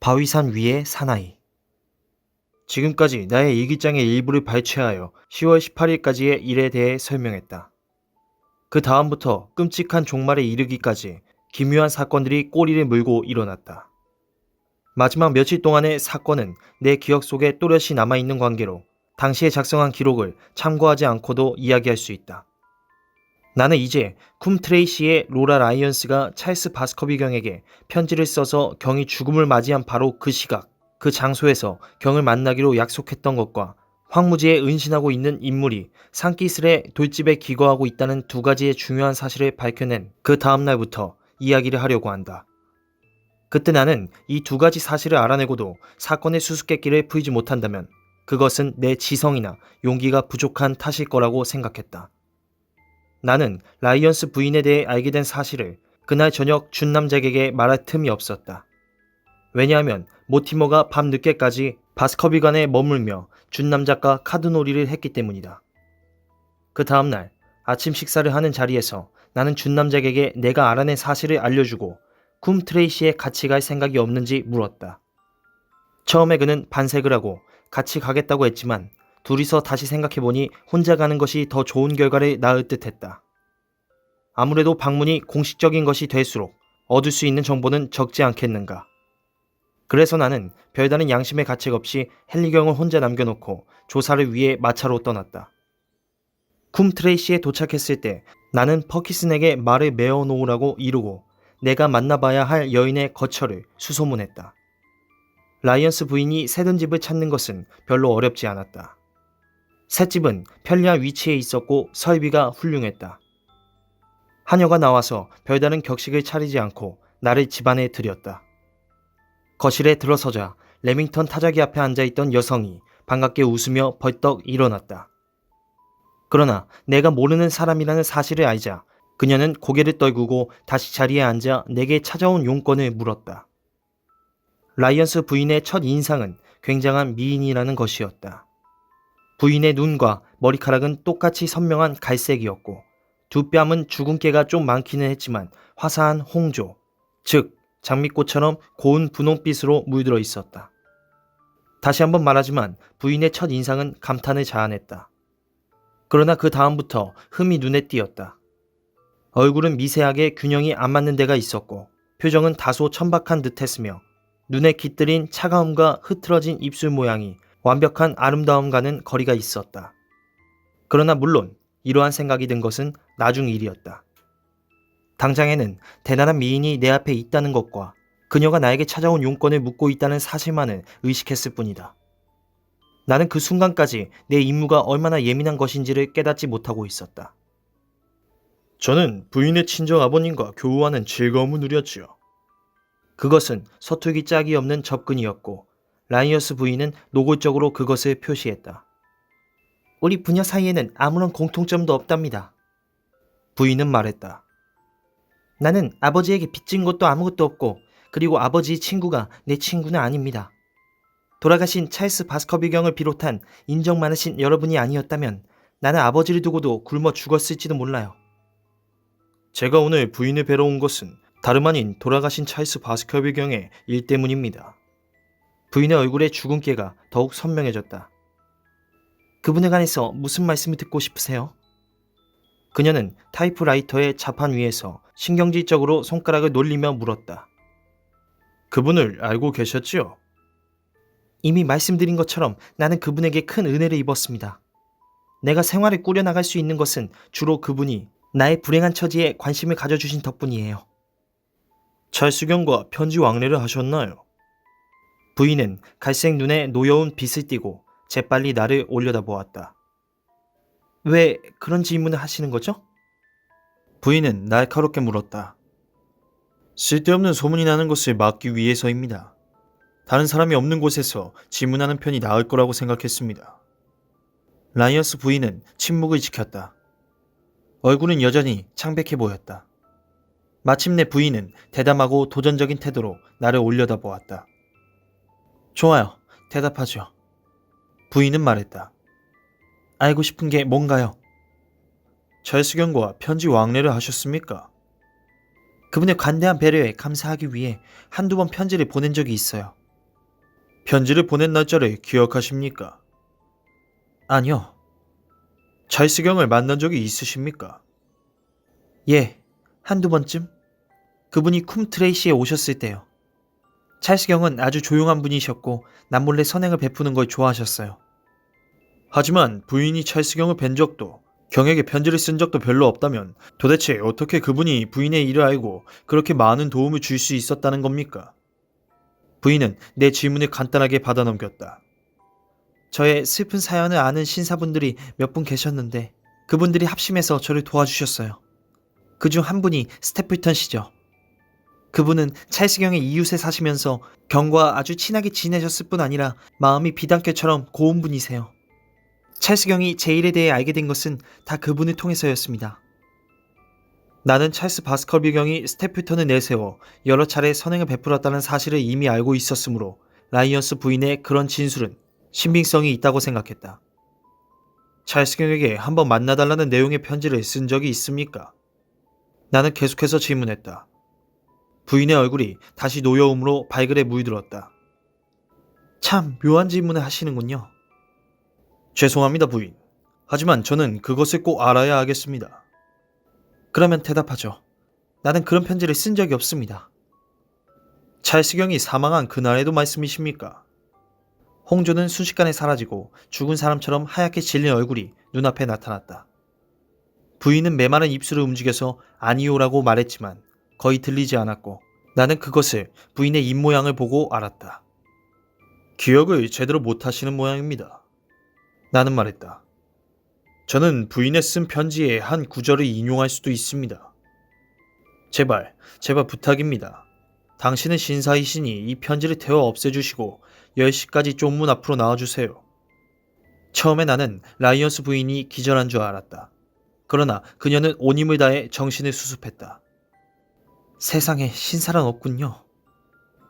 바위산 위의 사나이. 지금까지 나의 일기장의 일부를 발췌하여 10월 18일까지의 일에 대해 설명했다. 그 다음부터 끔찍한 종말에 이르기까지 기묘한 사건들이 꼬리를 물고 일어났다. 마지막 며칠 동안의 사건은 내 기억 속에 또렷이 남아있는 관계로 당시에 작성한 기록을 참고하지 않고도 이야기할 수 있다. 나는 이제 쿰 트레이시의 로라 라이언스가 찰스 바스커비 경에게 편지를 써서 경이 죽음을 맞이한 바로 그 시각, 그 장소에서 경을 만나기로 약속했던 것과 황무지에 은신하고 있는 인물이 산기슭의 돌집에 기거하고 있다는 두 가지의 중요한 사실을 밝혀낸 그 다음날부터 이야기를 하려고 한다. 그때 나는 이 두 가지 사실을 알아내고도 사건의 수수께끼를 풀지 못한다면 그것은 내 지성이나 용기가 부족한 탓일 거라고 생각했다. 나는 라이언스 부인에 대해 알게 된 사실을 그날 저녁 준 남작에게 말할 틈이 없었다. 왜냐하면 모티머가 밤늦게까지 바스커비관에 머물며 준 남작과 카드놀이를 했기 때문이다. 그 다음날 아침 식사를 하는 자리에서 나는 준 남작에게 내가 알아낸 사실을 알려주고 쿰 트레이시에 같이 갈 생각이 없는지 물었다. 처음에 그는 반색을 하고 같이 가겠다고 했지만 둘이서 다시 생각해보니 혼자 가는 것이 더 좋은 결과를 낳을 듯했다. 아무래도 방문이 공식적인 것이 될수록 얻을 수 있는 정보는 적지 않겠는가. 그래서 나는 별다른 양심의 가책 없이 헨리경을 혼자 남겨놓고 조사를 위해 마차로 떠났다. 쿰 트레이시에 도착했을 때 나는 퍼키슨에게 말을 메어 놓으라고 이르고 내가 만나봐야 할 여인의 거처를 수소문했다. 라이언스 부인이 새던 집을 찾는 것은 별로 어렵지 않았다. 새 집은 편리한 위치에 있었고 설비가 훌륭했다. 하녀가 나와서 별다른 격식을 차리지 않고 나를 집안에 들였다. 거실에 들어서자 레밍턴 타자기 앞에 앉아있던 여성이 반갑게 웃으며 벌떡 일어났다. 그러나 내가 모르는 사람이라는 사실을 알자 그녀는 고개를 떨구고 다시 자리에 앉아 내게 찾아온 용건을 물었다. 라이언스 부인의 첫 인상은 굉장한 미인이라는 것이었다. 부인의 눈과 머리카락은 똑같이 선명한 갈색이었고 두 뺨은 주근깨가 좀 많기는 했지만 화사한 홍조, 즉 장미꽃처럼 고운 분홍빛으로 물들어 있었다. 다시 한번 말하지만 부인의 첫 인상은 감탄을 자아냈다. 그러나 그 다음부터 흠이 눈에 띄었다. 얼굴은 미세하게 균형이 안 맞는 데가 있었고 표정은 다소 천박한 듯했으며 눈에 깃들인 차가움과 흐트러진 입술 모양이 완벽한 아름다움과는 거리가 있었다. 그러나 물론 이러한 생각이 든 것은 나중 일이었다. 당장에는 대단한 미인이 내 앞에 있다는 것과 그녀가 나에게 찾아온 용건을 묻고 있다는 사실만을 의식했을 뿐이다. 나는 그 순간까지 내 임무가 얼마나 예민한 것인지를 깨닫지 못하고 있었다. 저는 부인의 친정 아버님과 교우하는 즐거움을 누렸지요. 그것은 서툴기 짝이 없는 접근이었고 라이언스 부인은 노골적으로 그것을 표시했다. 우리 부녀 사이에는 아무런 공통점도 없답니다. 부인은 말했다. 나는 아버지에게 빚진 것도 아무것도 없고 그리고 아버지의 친구가 내 친구는 아닙니다. 돌아가신 찰스 바스커비 경을 비롯한 인정 많으신 여러분이 아니었다면 나는 아버지를 두고도 굶어 죽었을지도 몰라요. 제가 오늘 부인을 뵈러 온 것은 다름 아닌 돌아가신 찰스 바스커비 경의 일 때문입니다. 부인의 얼굴에 주근깨가 더욱 선명해졌다. 그분에 관해서 무슨 말씀을 듣고 싶으세요? 그녀는 타이프라이터의 자판 위에서 신경질적으로 손가락을 놀리며 물었다. 그분을 알고 계셨지요? 이미 말씀드린 것처럼 나는 그분에게 큰 은혜를 입었습니다. 내가 생활을 꾸려나갈 수 있는 것은 주로 그분이 나의 불행한 처지에 관심을 가져주신 덕분이에요. 찰스경과 편지 왕래를 하셨나요? 부인은 갈색 눈에 노여운 빛을 띠고 재빨리 나를 올려다보았다. 왜 그런 질문을 하시는 거죠? 부인은 날카롭게 물었다. 쓸데없는 소문이 나는 것을 막기 위해서입니다. 다른 사람이 없는 곳에서 질문하는 편이 나을 거라고 생각했습니다. 라이언스 부인은 침묵을 지켰다. 얼굴은 여전히 창백해 보였다. 마침내 부인은 대담하고 도전적인 태도로 나를 올려다보았다. 좋아요. 대답하죠. 부인은 말했다. 알고 싶은 게 뭔가요? 찰스경과 편지 왕래를 하셨습니까? 그분의 관대한 배려에 감사하기 위해 한두 번 편지를 보낸 적이 있어요. 편지를 보낸 날짜를 기억하십니까? 아니요. 찰스경을 만난 적이 있으십니까? 예, 한두 번쯤. 그분이 쿰 트레이시에 오셨을 때요. 찰스경은 아주 조용한 분이셨고 남몰래 선행을 베푸는 걸 좋아하셨어요. 하지만 부인이 찰스경을 뵌 적도 경에게 편지를 쓴 적도 별로 없다면 도대체 어떻게 그분이 부인의 일을 알고 그렇게 많은 도움을 줄 수 있었다는 겁니까? 부인은 내 질문을 간단하게 받아넘겼다. 저의 슬픈 사연을 아는 신사분들이 몇 분 계셨는데 그분들이 합심해서 저를 도와주셨어요. 그중 한 분이 스태플턴 씨죠. 그분은 찰스경의 이웃에 사시면서 경과 아주 친하게 지내셨을 뿐 아니라 마음이 비단결처럼 고운 분이세요. 찰스경이 제 일에 대해 알게 된 것은 다 그분을 통해서였습니다. 나는 찰스 바스커비 경이 스태플턴을 내세워 여러 차례 선행을 베풀었다는 사실을 이미 알고 있었으므로 라이언스 부인의 그런 진술은 신빙성이 있다고 생각했다. 찰스경에게 한번 만나달라는 내용의 편지를 쓴 적이 있습니까? 나는 계속해서 질문했다. 부인의 얼굴이 다시 노여움으로 발글에 물들었다. 참 묘한 질문을 하시는군요. 죄송합니다, 부인. 하지만 저는 그것을 꼭 알아야 하겠습니다. 그러면 대답하죠. 나는 그런 편지를 쓴 적이 없습니다. 찰스경이 사망한 그날에도 말씀이십니까? 홍조는 순식간에 사라지고 죽은 사람처럼 하얗게 질린 얼굴이 눈앞에 나타났다. 부인은 메마른 입술을 움직여서 아니오라고 말했지만 거의 들리지 않았고 나는 그것을 부인의 입모양을 보고 알았다. 기억을 제대로 못하시는 모양입니다. 나는 말했다. 저는 부인의 쓴 편지의 한 구절을 인용할 수도 있습니다. 제발 부탁입니다. 당신은 신사이시니 이 편지를 태워 없애주시고 10시까지 쪽문 앞으로 나와주세요. 처음에 나는 라이언스 부인이 기절한 줄 알았다. 그러나 그녀는 온 힘을 다해 정신을 수습했다. 세상에 신사란 없군요.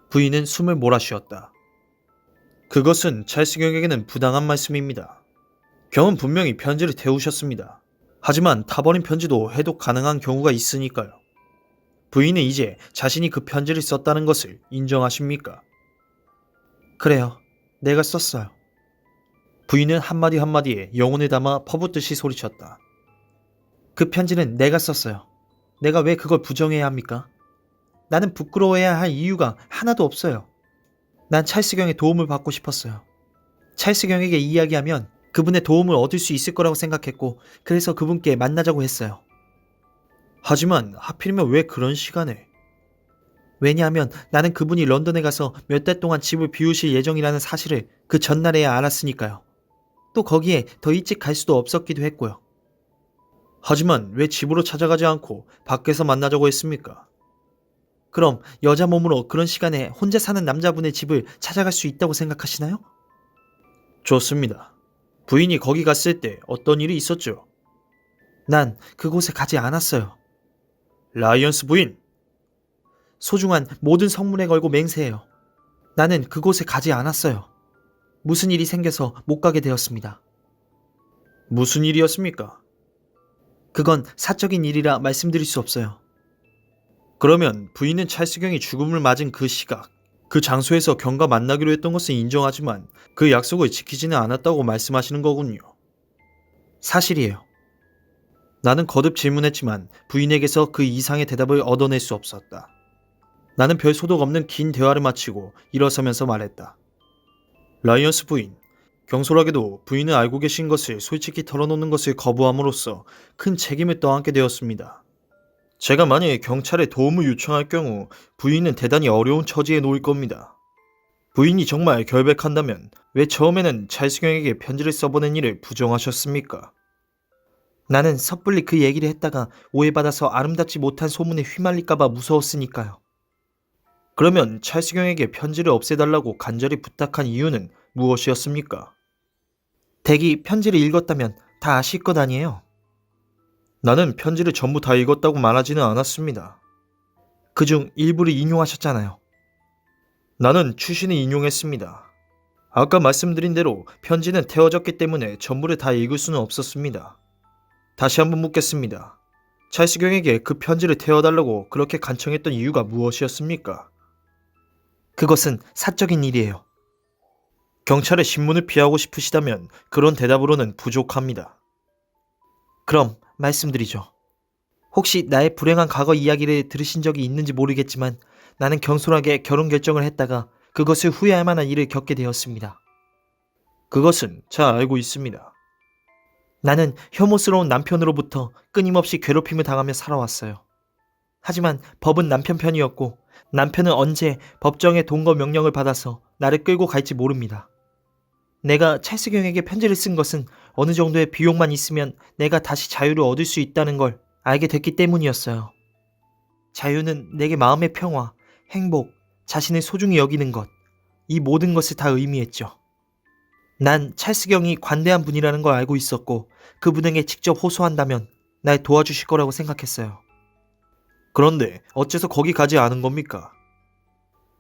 부인은 숨을 몰아쉬었다. 그것은 찰스경에게는 부당한 말씀입니다. 경은 분명히 편지를 태우셨습니다. 하지만 타버린 편지도 해독 가능한 경우가 있으니까요. 부인은 이제 자신이 그 편지를 썼다는 것을 인정하십니까? 그래요. 내가 썼어요. 부인은 한마디 한마디에 영혼을 담아 퍼붓듯이 소리쳤다. 그 편지는 내가 썼어요. 내가 왜 그걸 부정해야 합니까? 나는 부끄러워해야 할 이유가 하나도 없어요. 난 찰스경의 도움을 받고 싶었어요. 찰스경에게 이야기하면 그분의 도움을 얻을 수 있을 거라고 생각했고 그래서 그분께 만나자고 했어요. 하지만 하필이면 왜 그런 시간에? 왜냐하면 나는 그분이 런던에 가서 몇 달 동안 집을 비우실 예정이라는 사실을 그 전날에야 알았으니까요. 또 거기에 더 일찍 갈 수도 없었기도 했고요. 하지만 왜 집으로 찾아가지 않고 밖에서 만나자고 했습니까? 그럼 여자 몸으로 그런 시간에 혼자 사는 남자분의 집을 찾아갈 수 있다고 생각하시나요? 좋습니다. 부인이 거기 갔을 때 어떤 일이 있었죠? 난 그곳에 가지 않았어요. 라이언스 부인! 소중한 모든 성문에 걸고 맹세해요. 나는 그곳에 가지 않았어요. 무슨 일이 생겨서 못 가게 되었습니다. 무슨 일이었습니까? 그건 사적인 일이라 말씀드릴 수 없어요. 그러면 부인은 찰스경이 죽음을 맞은 그 시각, 그 장소에서 경과 만나기로 했던 것은 인정하지만 그 약속을 지키지는 않았다고 말씀하시는 거군요. 사실이에요. 나는 거듭 질문했지만 부인에게서 그 이상의 대답을 얻어낼 수 없었다. 나는 별 소득 없는 긴 대화를 마치고 일어서면서 말했다. 라이언스 부인, 경솔하게도 부인은 알고 계신 것을 솔직히 털어놓는 것을 거부함으로써 큰 책임을 떠안게 되었습니다. 제가 만약에 경찰에 도움을 요청할 경우 부인은 대단히 어려운 처지에 놓일 겁니다. 부인이 정말 결백한다면 왜 처음에는 찰스경에게 편지를 써보낸 일을 부정하셨습니까? 나는 섣불리 그 얘기를 했다가 오해받아서 아름답지 못한 소문에 휘말릴까봐 무서웠으니까요. 그러면 찰스경에게 편지를 없애달라고 간절히 부탁한 이유는 무엇이었습니까? 댁이 편지를 읽었다면 다 아실 것 아니에요? 나는 편지를 전부 다 읽었다고 말하지는 않았습니다. 그중 일부를 인용하셨잖아요. 나는 추신을 인용했습니다. 아까 말씀드린 대로 편지는 태워졌기 때문에 전부를 다 읽을 수는 없었습니다. 다시 한번 묻겠습니다. 찰스경에게 그 편지를 태워달라고 그렇게 간청했던 이유가 무엇이었습니까? 그것은 사적인 일이에요. 경찰의 신문을 피하고 싶으시다면 그런 대답으로는 부족합니다. 그럼 말씀드리죠. 혹시 나의 불행한 과거 이야기를 들으신 적이 있는지 모르겠지만 나는 경솔하게 결혼 결정을 했다가 그것을 후회할 만한 일을 겪게 되었습니다. 그것은 잘 알고 있습니다. 나는 혐오스러운 남편으로부터 끊임없이 괴롭힘을 당하며 살아왔어요. 하지만 법은 남편 편이었고 남편은 언제 법정의 동거 명령을 받아서 나를 끌고 갈지 모릅니다. 내가 찰스경에게 편지를 쓴 것은 어느 정도의 비용만 있으면 내가 다시 자유를 얻을 수 있다는 걸 알게 됐기 때문이었어요. 자유는 내게 마음의 평화, 행복, 자신을 소중히 여기는 것, 이 모든 것을 다 의미했죠. 난 찰스경이 관대한 분이라는 걸 알고 있었고 그분에게 직접 호소한다면 날 도와주실 거라고 생각했어요. 그런데 어째서 거기 가지 않은 겁니까?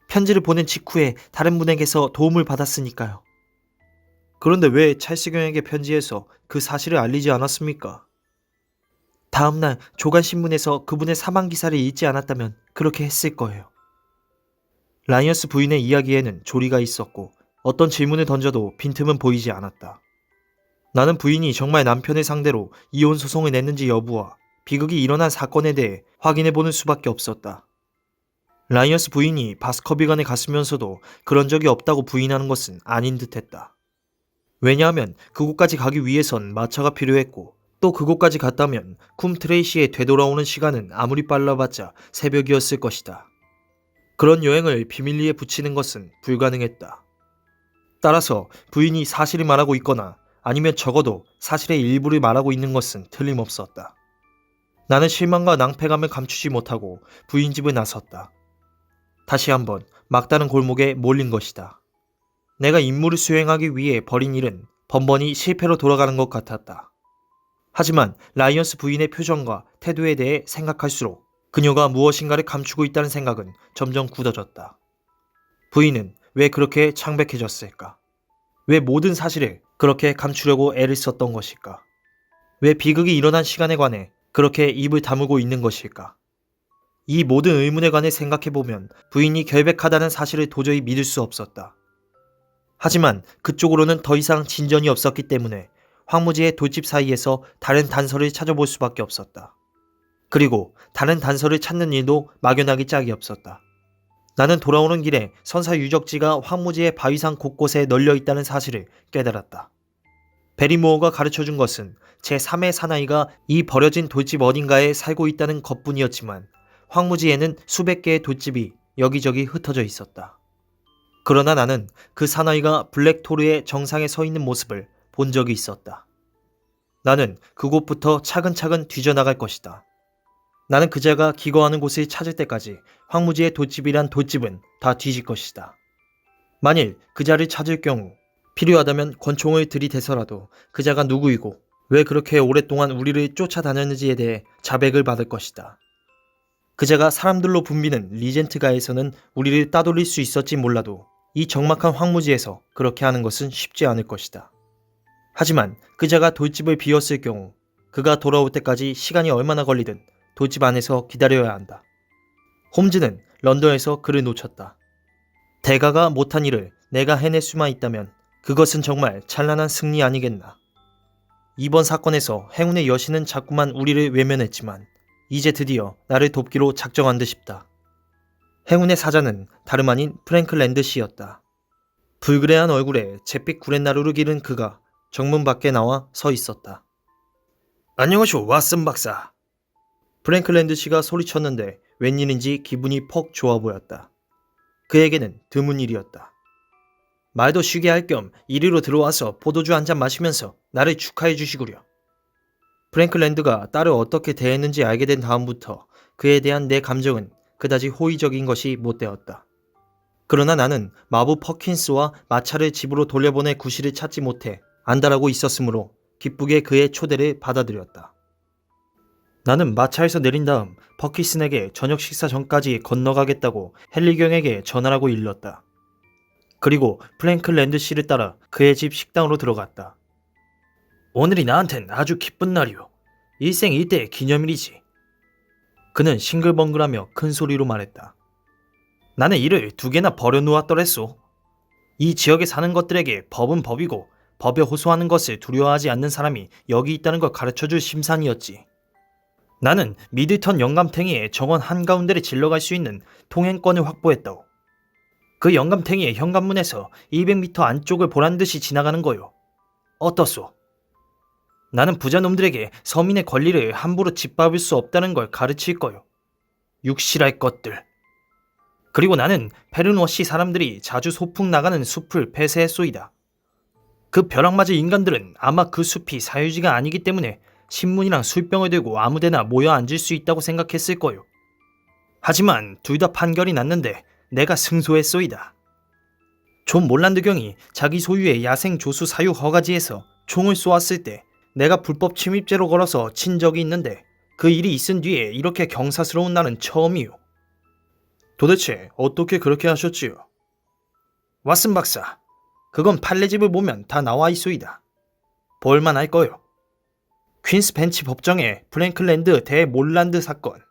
편지를 보낸 직후에 다른 분에게서 도움을 받았으니까요. 그런데 왜 찰스경에게 편지해서 그 사실을 알리지 않았습니까? 다음날 조간신문에서 그분의 사망 기사를 읽지 않았다면 그렇게 했을 거예요. 라이언스 부인의 이야기에는 조리가 있었고 어떤 질문을 던져도 빈틈은 보이지 않았다. 나는 부인이 정말 남편을 상대로 이혼 소송을 냈는지 여부와 비극이 일어난 사건에 대해 확인해보는 수밖에 없었다. 라이언스 부인이 바스커비관에 갔으면서도 그런 적이 없다고 부인하는 것은 아닌 듯했다. 왜냐하면 그곳까지 가기 위해선 마차가 필요했고 또 그곳까지 갔다면 쿰 트레이시에 되돌아오는 시간은 아무리 빨라봤자 새벽이었을 것이다. 그런 여행을 비밀리에 붙이는 것은 불가능했다. 따라서 부인이 사실을 말하고 있거나 아니면 적어도 사실의 일부를 말하고 있는 것은 틀림없었다. 나는 실망과 낭패감을 감추지 못하고 부인 집을 나섰다. 다시 한번 막다른 골목에 몰린 것이다. 내가 임무를 수행하기 위해 벌인 일은 번번이 실패로 돌아가는 것 같았다. 하지만 라이언스 부인의 표정과 태도에 대해 생각할수록 그녀가 무엇인가를 감추고 있다는 생각은 점점 굳어졌다. 부인은 왜 그렇게 창백해졌을까? 왜 모든 사실을 그렇게 감추려고 애를 썼던 것일까? 왜 비극이 일어난 시간에 관해 그렇게 입을 다물고 있는 것일까? 이 모든 의문에 관해 생각해보면 부인이 결백하다는 사실을 도저히 믿을 수 없었다. 하지만 그쪽으로는 더 이상 진전이 없었기 때문에 황무지의 돌집 사이에서 다른 단서를 찾아볼 수밖에 없었다. 그리고 다른 단서를 찾는 일도 막연하기 짝이 없었다. 나는 돌아오는 길에 선사 유적지가 황무지의 바위산 곳곳에 널려 있다는 사실을 깨달았다. 베리모어가 가르쳐준 것은 제3의 사나이가 이 버려진 돌집 어딘가에 살고 있다는 것뿐이었지만 황무지에는 수백 개의 돌집이 여기저기 흩어져 있었다. 그러나 나는 그 사나이가 블랙토르의 정상에 서 있는 모습을 본 적이 있었다. 나는 그곳부터 차근차근 뒤져나갈 것이다. 나는 그자가 기거하는 곳을 찾을 때까지 황무지의 돌집이란 돌집은 다 뒤질 것이다. 만일 그자를 찾을 경우 필요하다면 권총을 들이대서라도 그자가 누구이고 왜 그렇게 오랫동안 우리를 쫓아다녔는지에 대해 자백을 받을 것이다. 그자가 사람들로 붐비는 리젠트가에서는 우리를 따돌릴 수 있었지 몰라도 이 적막한 황무지에서 그렇게 하는 것은 쉽지 않을 것이다. 하지만 그자가 돌집을 비웠을 경우 그가 돌아올 때까지 시간이 얼마나 걸리든 돌집 안에서 기다려야 한다. 홈즈는 런던에서 그를 놓쳤다. 대가가 못한 일을 내가 해낼 수만 있다면 그것은 정말 찬란한 승리 아니겠나. 이번 사건에서 행운의 여신은 자꾸만 우리를 외면했지만 이제 드디어 나를 돕기로 작정한 듯 싶다. 행운의 사자는 다름 아닌 프랭크 랜드시였다. 불그레한 얼굴에 잿빛 구렛나루를 기른 그가 정문 밖에 나와 서 있었다. 안녕하쇼 왓슨 박사. 프랭크 랜드시가 소리쳤는데 웬일인지 기분이 퍽 좋아 보였다. 그에게는 드문 일이었다. 말도 쉬게 할 겸 이리로 들어와서 포도주 한 잔 마시면서 나를 축하해 주시구려. 프랭크 랜드가 딸을 어떻게 대했는지 알게 된 다음부터 그에 대한 내 감정은 그다지 호의적인 것이 못 되었다. 그러나 나는 마부 퍼킨스와 마차를 집으로 돌려보낼 구실을 찾지 못해 안달하고 있었으므로 기쁘게 그의 초대를 받아들였다. 나는 마차에서 내린 다음 퍼킨슨에게 저녁 식사 전까지 건너가겠다고 헨리경에게 전화라고 일렀다. 그리고 프랭크 랜드시를 따라 그의 집 식당으로 들어갔다. 오늘이 나한텐 아주 기쁜 날이오. 일생일대의 기념일이지. 그는 싱글벙글하며 큰 소리로 말했다. 나는 이를 2개나 버려놓았더랬소. 이 지역에 사는 것들에게 법은 법이고 법에 호소하는 것을 두려워하지 않는 사람이 여기 있다는 걸 가르쳐줄 심산이었지. 나는 미들턴 영감탱이의 정원 한가운데를 질러갈 수 있는 통행권을 확보했다오. 그 영감탱이의 현관문에서 200m 안쪽을 보란듯이 지나가는 거요. 어떻소? 나는 부자놈들에게 서민의 권리를 함부로 짓밟을 수 없다는 걸 가르칠 거요. 육실할 것들. 그리고 나는 페르노시 사람들이 자주 소풍 나가는 숲을 폐쇄했소이다. 그 벼락맞은 인간들은 아마 그 숲이 사유지가 아니기 때문에 신문이랑 술병을 들고 아무데나 모여 앉을 수 있다고 생각했을 거요. 하지만 둘 다 판결이 났는데 내가 승소했소이다. 존 몰란드 경이 자기 소유의 야생 조수 사유 허가지에서 총을 쏘았을 때 내가 불법 침입죄로 걸어서 친 적이 있는데 그 일이 있은 뒤에 이렇게 경사스러운 날은 처음이요. 도대체 어떻게 그렇게 하셨지요? 왓슨 박사, 그건 판례집을 보면 다 나와 있소이다. 볼만할 거요. 퀸스 벤치 법정의 프랭클랜드 대 몰란드 사건.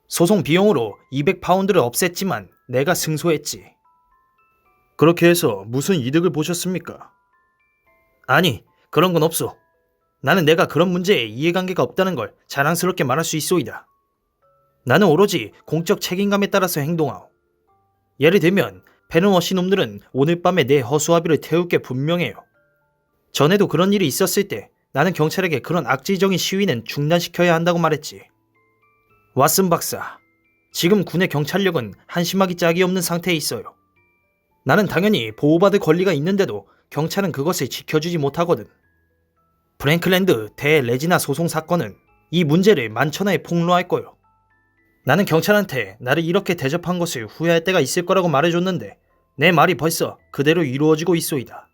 소송 비용으로 200파운드를 없앴지만 내가 승소했지. 그렇게 해서 무슨 이득을 보셨습니까? 아니, 그런 건 없소. 나는 내가 그런 문제에 이해관계가 없다는 걸 자랑스럽게 말할 수 있소이다. 나는 오로지 공적 책임감에 따라서 행동하오. 예를 들면 페르노시 놈들은 오늘 밤에 내 허수아비를 태울 게 분명해요. 전에도 그런 일이 있었을 때 나는 경찰에게 그런 악질적인 시위는 중단시켜야 한다고 말했지. 왓슨 박사, 지금 군의 경찰력은 한심하기 짝이 없는 상태에 있어요. 나는 당연히 보호받을 권리가 있는데도 경찰은 그것을 지켜주지 못하거든. 프랭클랜드 대 레지나 소송 사건은 이 문제를 만천하에 폭로할 거요. 나는 경찰한테 나를 이렇게 대접한 것을 후회할 때가 있을 거라고 말해줬는데 내 말이 벌써 그대로 이루어지고 있소이다.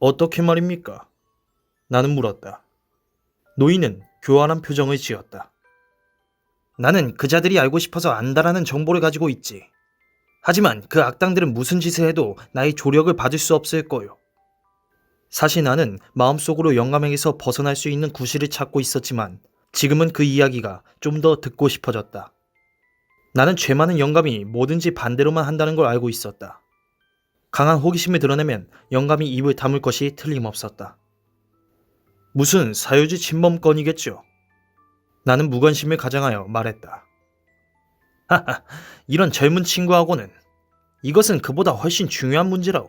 어떻게 말입니까? 나는 물었다. 노인은 교활한 표정을 지었다. 나는 그자들이 알고 싶어서 안다라는 정보를 가지고 있지. 하지만 그 악당들은 무슨 짓을 해도 나의 조력을 받을 수 없을 거요. 사실 나는 마음속으로 영감에게서 벗어날 수 있는 구실을 찾고 있었지만 지금은 그 이야기가 좀 더 듣고 싶어졌다. 나는 죄 많은 영감이 뭐든지 반대로만 한다는 걸 알고 있었다. 강한 호기심을 드러내면 영감이 입을 다물 것이 틀림없었다. 무슨 사유지 침범건이겠죠. 나는 무관심을 가장하여 말했다. 하하, 이런 젊은 친구하고는 이것은 그보다 훨씬 중요한 문제라오.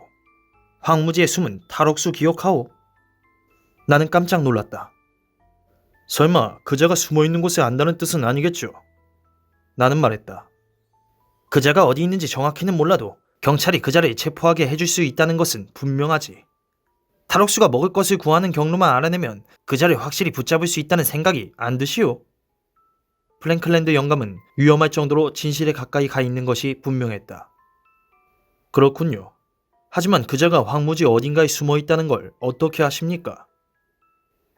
황무지의 숨은 탈옥수 기억하오. 나는 깜짝 놀랐다. 설마 그자가 숨어있는 곳에 안다는 뜻은 아니겠죠? 나는 말했다. 그자가 어디 있는지 정확히는 몰라도 경찰이 그자를 체포하게 해줄 수 있다는 것은 분명하지. 탈옥수가 먹을 것을 구하는 경로만 알아내면 그자를 확실히 붙잡을 수 있다는 생각이 안 드시오. 프랭클랜드 영감은 위험할 정도로 진실에 가까이 가 있는 것이 분명했다. 그렇군요. 하지만 그자가 황무지 어딘가에 숨어 있다는 걸 어떻게 아십니까?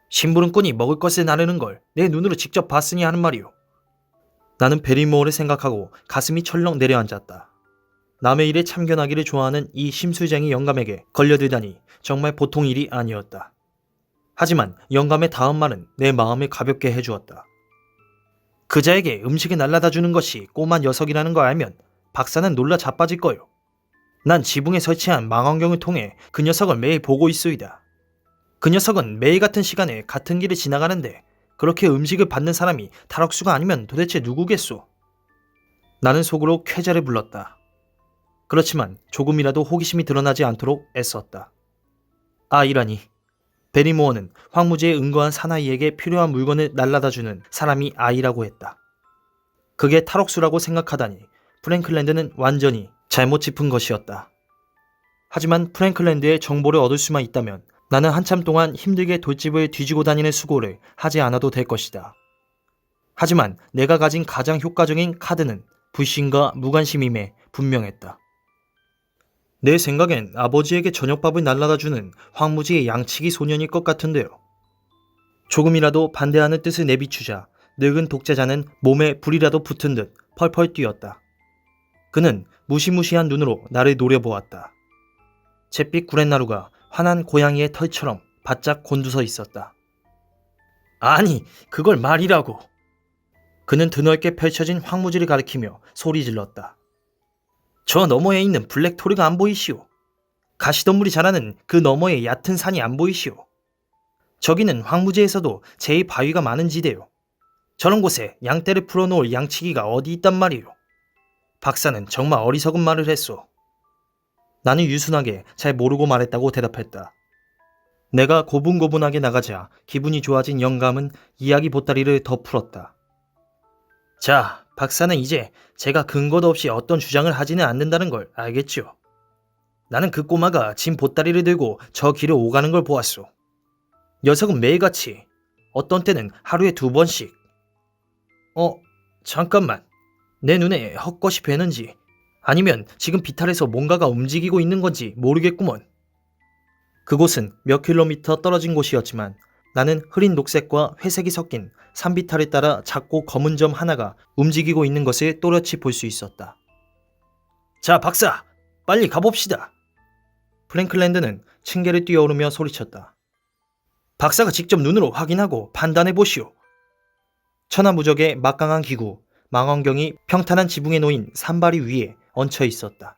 심부름꾼이 먹을 것을 나르는 걸 내 눈으로 직접 봤으니 하는 말이오. 나는 베리모어를 생각하고 가슴이 철렁 내려앉았다. 남의 일에 참견하기를 좋아하는 이 심술쟁이 영감에게 걸려들다니 정말 보통 일이 아니었다. 하지만 영감의 다음 말은 내 마음을 가볍게 해주었다. 그자에게 음식을 날라다 주는 것이 꼬마 녀석이라는 걸 알면 박사는 놀라 자빠질 거요. 난 지붕에 설치한 망원경을 통해 그 녀석을 매일 보고 있소이다. 그 녀석은 매일 같은 시간에 같은 길을 지나가는데 그렇게 음식을 받는 사람이 탈옥수가 아니면 도대체 누구겠소? 나는 속으로 쾌재를 불렀다. 그렇지만 조금이라도 호기심이 드러나지 않도록 애썼다. 아이라니. 베리모어는 황무지에 은거한 사나이에게 필요한 물건을 날라다주는 사람이 아이라고 했다. 그게 탈옥수라고 생각하다니 프랭클랜드는 완전히 잘못 짚은 것이었다. 하지만 프랭클랜드의 정보를 얻을 수만 있다면 나는 한참 동안 힘들게 돌집을 뒤지고 다니는 수고를 하지 않아도 될 것이다. 하지만 내가 가진 가장 효과적인 카드는 불신과 무관심임에 분명했다. 내 생각엔 아버지에게 저녁밥을 날라다주는 황무지의 양치기 소년일 것 같은데요. 조금이라도 반대하는 뜻을 내비추자 늙은 독재자는 몸에 불이라도 붙은 듯 펄펄 뛰었다. 그는 무시무시한 눈으로 나를 노려보았다. 잿빛 구렛나루가 환한 고양이의 털처럼 바짝 곤두서 있었다. 아니, 그걸 말이라고. 그는 드넓게 펼쳐진 황무지를 가리키며 소리 질렀다. 저 너머에 있는 블랙토르가 안 보이시오? 가시덤불이 자라는 그 너머의 얕은 산이 안 보이시오. 저기는 황무지에서도 제일 바위가 많은 지대요. 저런 곳에 양떼를 풀어놓을 양치기가 어디 있단 말이오. 박사는 정말 어리석은 말을 했소. 나는 유순하게 잘 모르고 말했다고 대답했다. 내가 고분고분하게 나가자 기분이 좋아진 영감은 이야기 보따리를 더 풀었다. 자, 박사는 이제 제가 근거도 없이 어떤 주장을 하지는 않는다는 걸 알겠죠? 나는 그 꼬마가 짐 보따리를 들고 저 길을 오가는 걸 보았소. 녀석은 매일같이, 어떤 때는 하루에 2번씩. 잠깐만. 내 눈에 헛것이 뵈는지 아니면 지금 비탈에서 뭔가가 움직이고 있는 건지 모르겠구먼. 그곳은 몇 킬로미터 떨어진 곳이었지만 나는 흐린 녹색과 회색이 섞인 산비탈을 따라 작고 검은 점 하나가 움직이고 있는 것을 또렷이 볼 수 있었다. 자, 박사! 빨리 가봅시다. 프랭클랜드는 층계를 뛰어오르며 소리쳤다. 박사가 직접 눈으로 확인하고 판단해 보시오. 천하무적의 막강한 기구, 망원경이 평탄한 지붕에 놓인 산발이 위에 얹혀 있었다.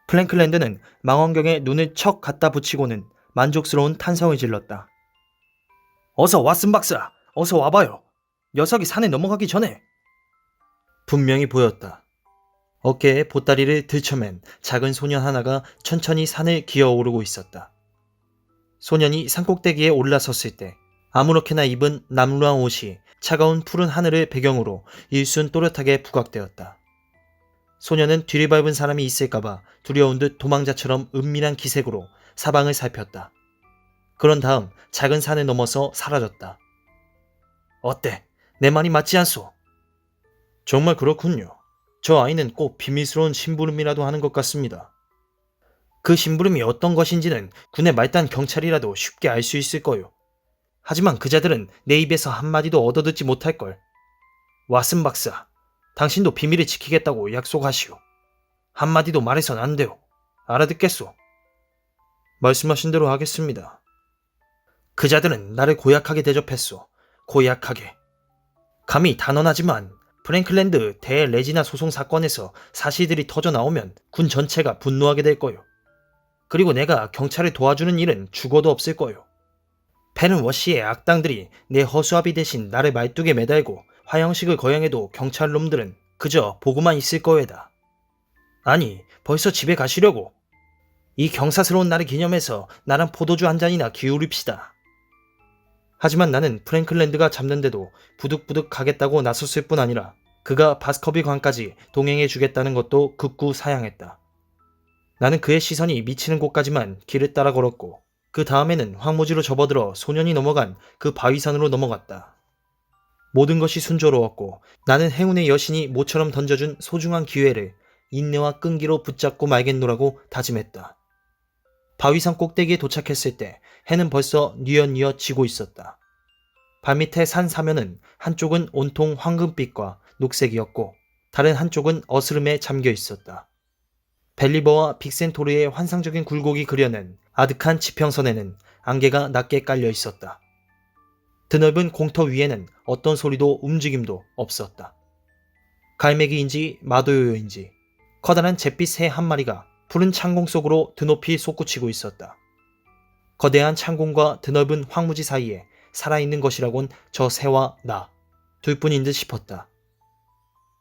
프랭클랜드는 망원경에 눈을 척 갖다 붙이고는 만족스러운 탄성을 질렀다. 어서 왓슨 박사, 어서 와봐요. 녀석이 산에 넘어가기 전에. 분명히 보였다. 어깨에 보따리를 들쳐맨 작은 소년 하나가 천천히 산을 기어오르고 있었다. 소년이 산꼭대기에 올라섰을 때 아무렇게나 입은 남루한 옷이 차가운 푸른 하늘을 배경으로 일순 또렷하게 부각되었다. 소년은 뒤를 밟은 사람이 있을까봐 두려운 듯 도망자처럼 은밀한 기색으로 사방을 살폈다. 그런 다음 작은 산을 넘어서 사라졌다. 어때? 내 말이 맞지 않소? 정말 그렇군요. 저 아이는 꼭 비밀스러운 심부름이라도 하는 것 같습니다. 그 심부름이 어떤 것인지는 군의 말단 경찰이라도 쉽게 알 수 있을 거요. 하지만 그자들은 내 입에서 한마디도 얻어듣지 못할걸. 왓슨 박사, 당신도 비밀을 지키겠다고 약속하시오. 한마디도 말해선 안 돼요. 알아듣겠소? 말씀하신 대로 하겠습니다. 그자들은 나를 고약하게 대접했소. 고약하게. 감히 단언하지만 프랭클랜드 대 레지나 소송 사건에서 사실들이 터져 나오면 군 전체가 분노하게 될 거요. 그리고 내가 경찰을 도와주는 일은 죽어도 없을 거요. 펜은 워시의 악당들이 내 허수아비 대신 나를 말뚝에 매달고 화형식을 거행해도 경찰놈들은 그저 보고만 있을 거외다. 아니, 벌써 집에 가시려고? 이 경사스러운 날을 기념해서 나랑 포도주 한 잔이나 기울입시다. 하지만 나는 프랭클랜드가 잡는데도 부득부득 가겠다고 나섰을 뿐 아니라 그가 바스커비 관까지 동행해 주겠다는 것도 극구 사양했다. 나는 그의 시선이 미치는 곳까지만 길을 따라 걸었고 그 다음에는 황무지로 접어들어 소년이 넘어간 그 바위산으로 넘어갔다. 모든 것이 순조로웠고 나는 행운의 여신이 모처럼 던져준 소중한 기회를 인내와 끈기로 붙잡고 말겠노라고 다짐했다. 바위산 꼭대기에 도착했을 때 해는 벌써 뉘엿뉘엿 지고 있었다. 발밑에 산 사면은 한쪽은 온통 황금빛과 녹색이었고 다른 한쪽은 어스름에 잠겨 있었다. 벨리버와 빅센토르의 환상적인 굴곡이 그려낸 아득한 지평선에는 안개가 낮게 깔려 있었다. 드넓은 공터 위에는 어떤 소리도 움직임도 없었다. 갈매기인지 마도요요인지 커다란 잿빛 새 한 마리가 푸른 창공 속으로 드높이 솟구치고 있었다. 거대한 창공과 드넓은 황무지 사이에 살아있는 것이라곤 저 새와 나 둘뿐인 듯 싶었다.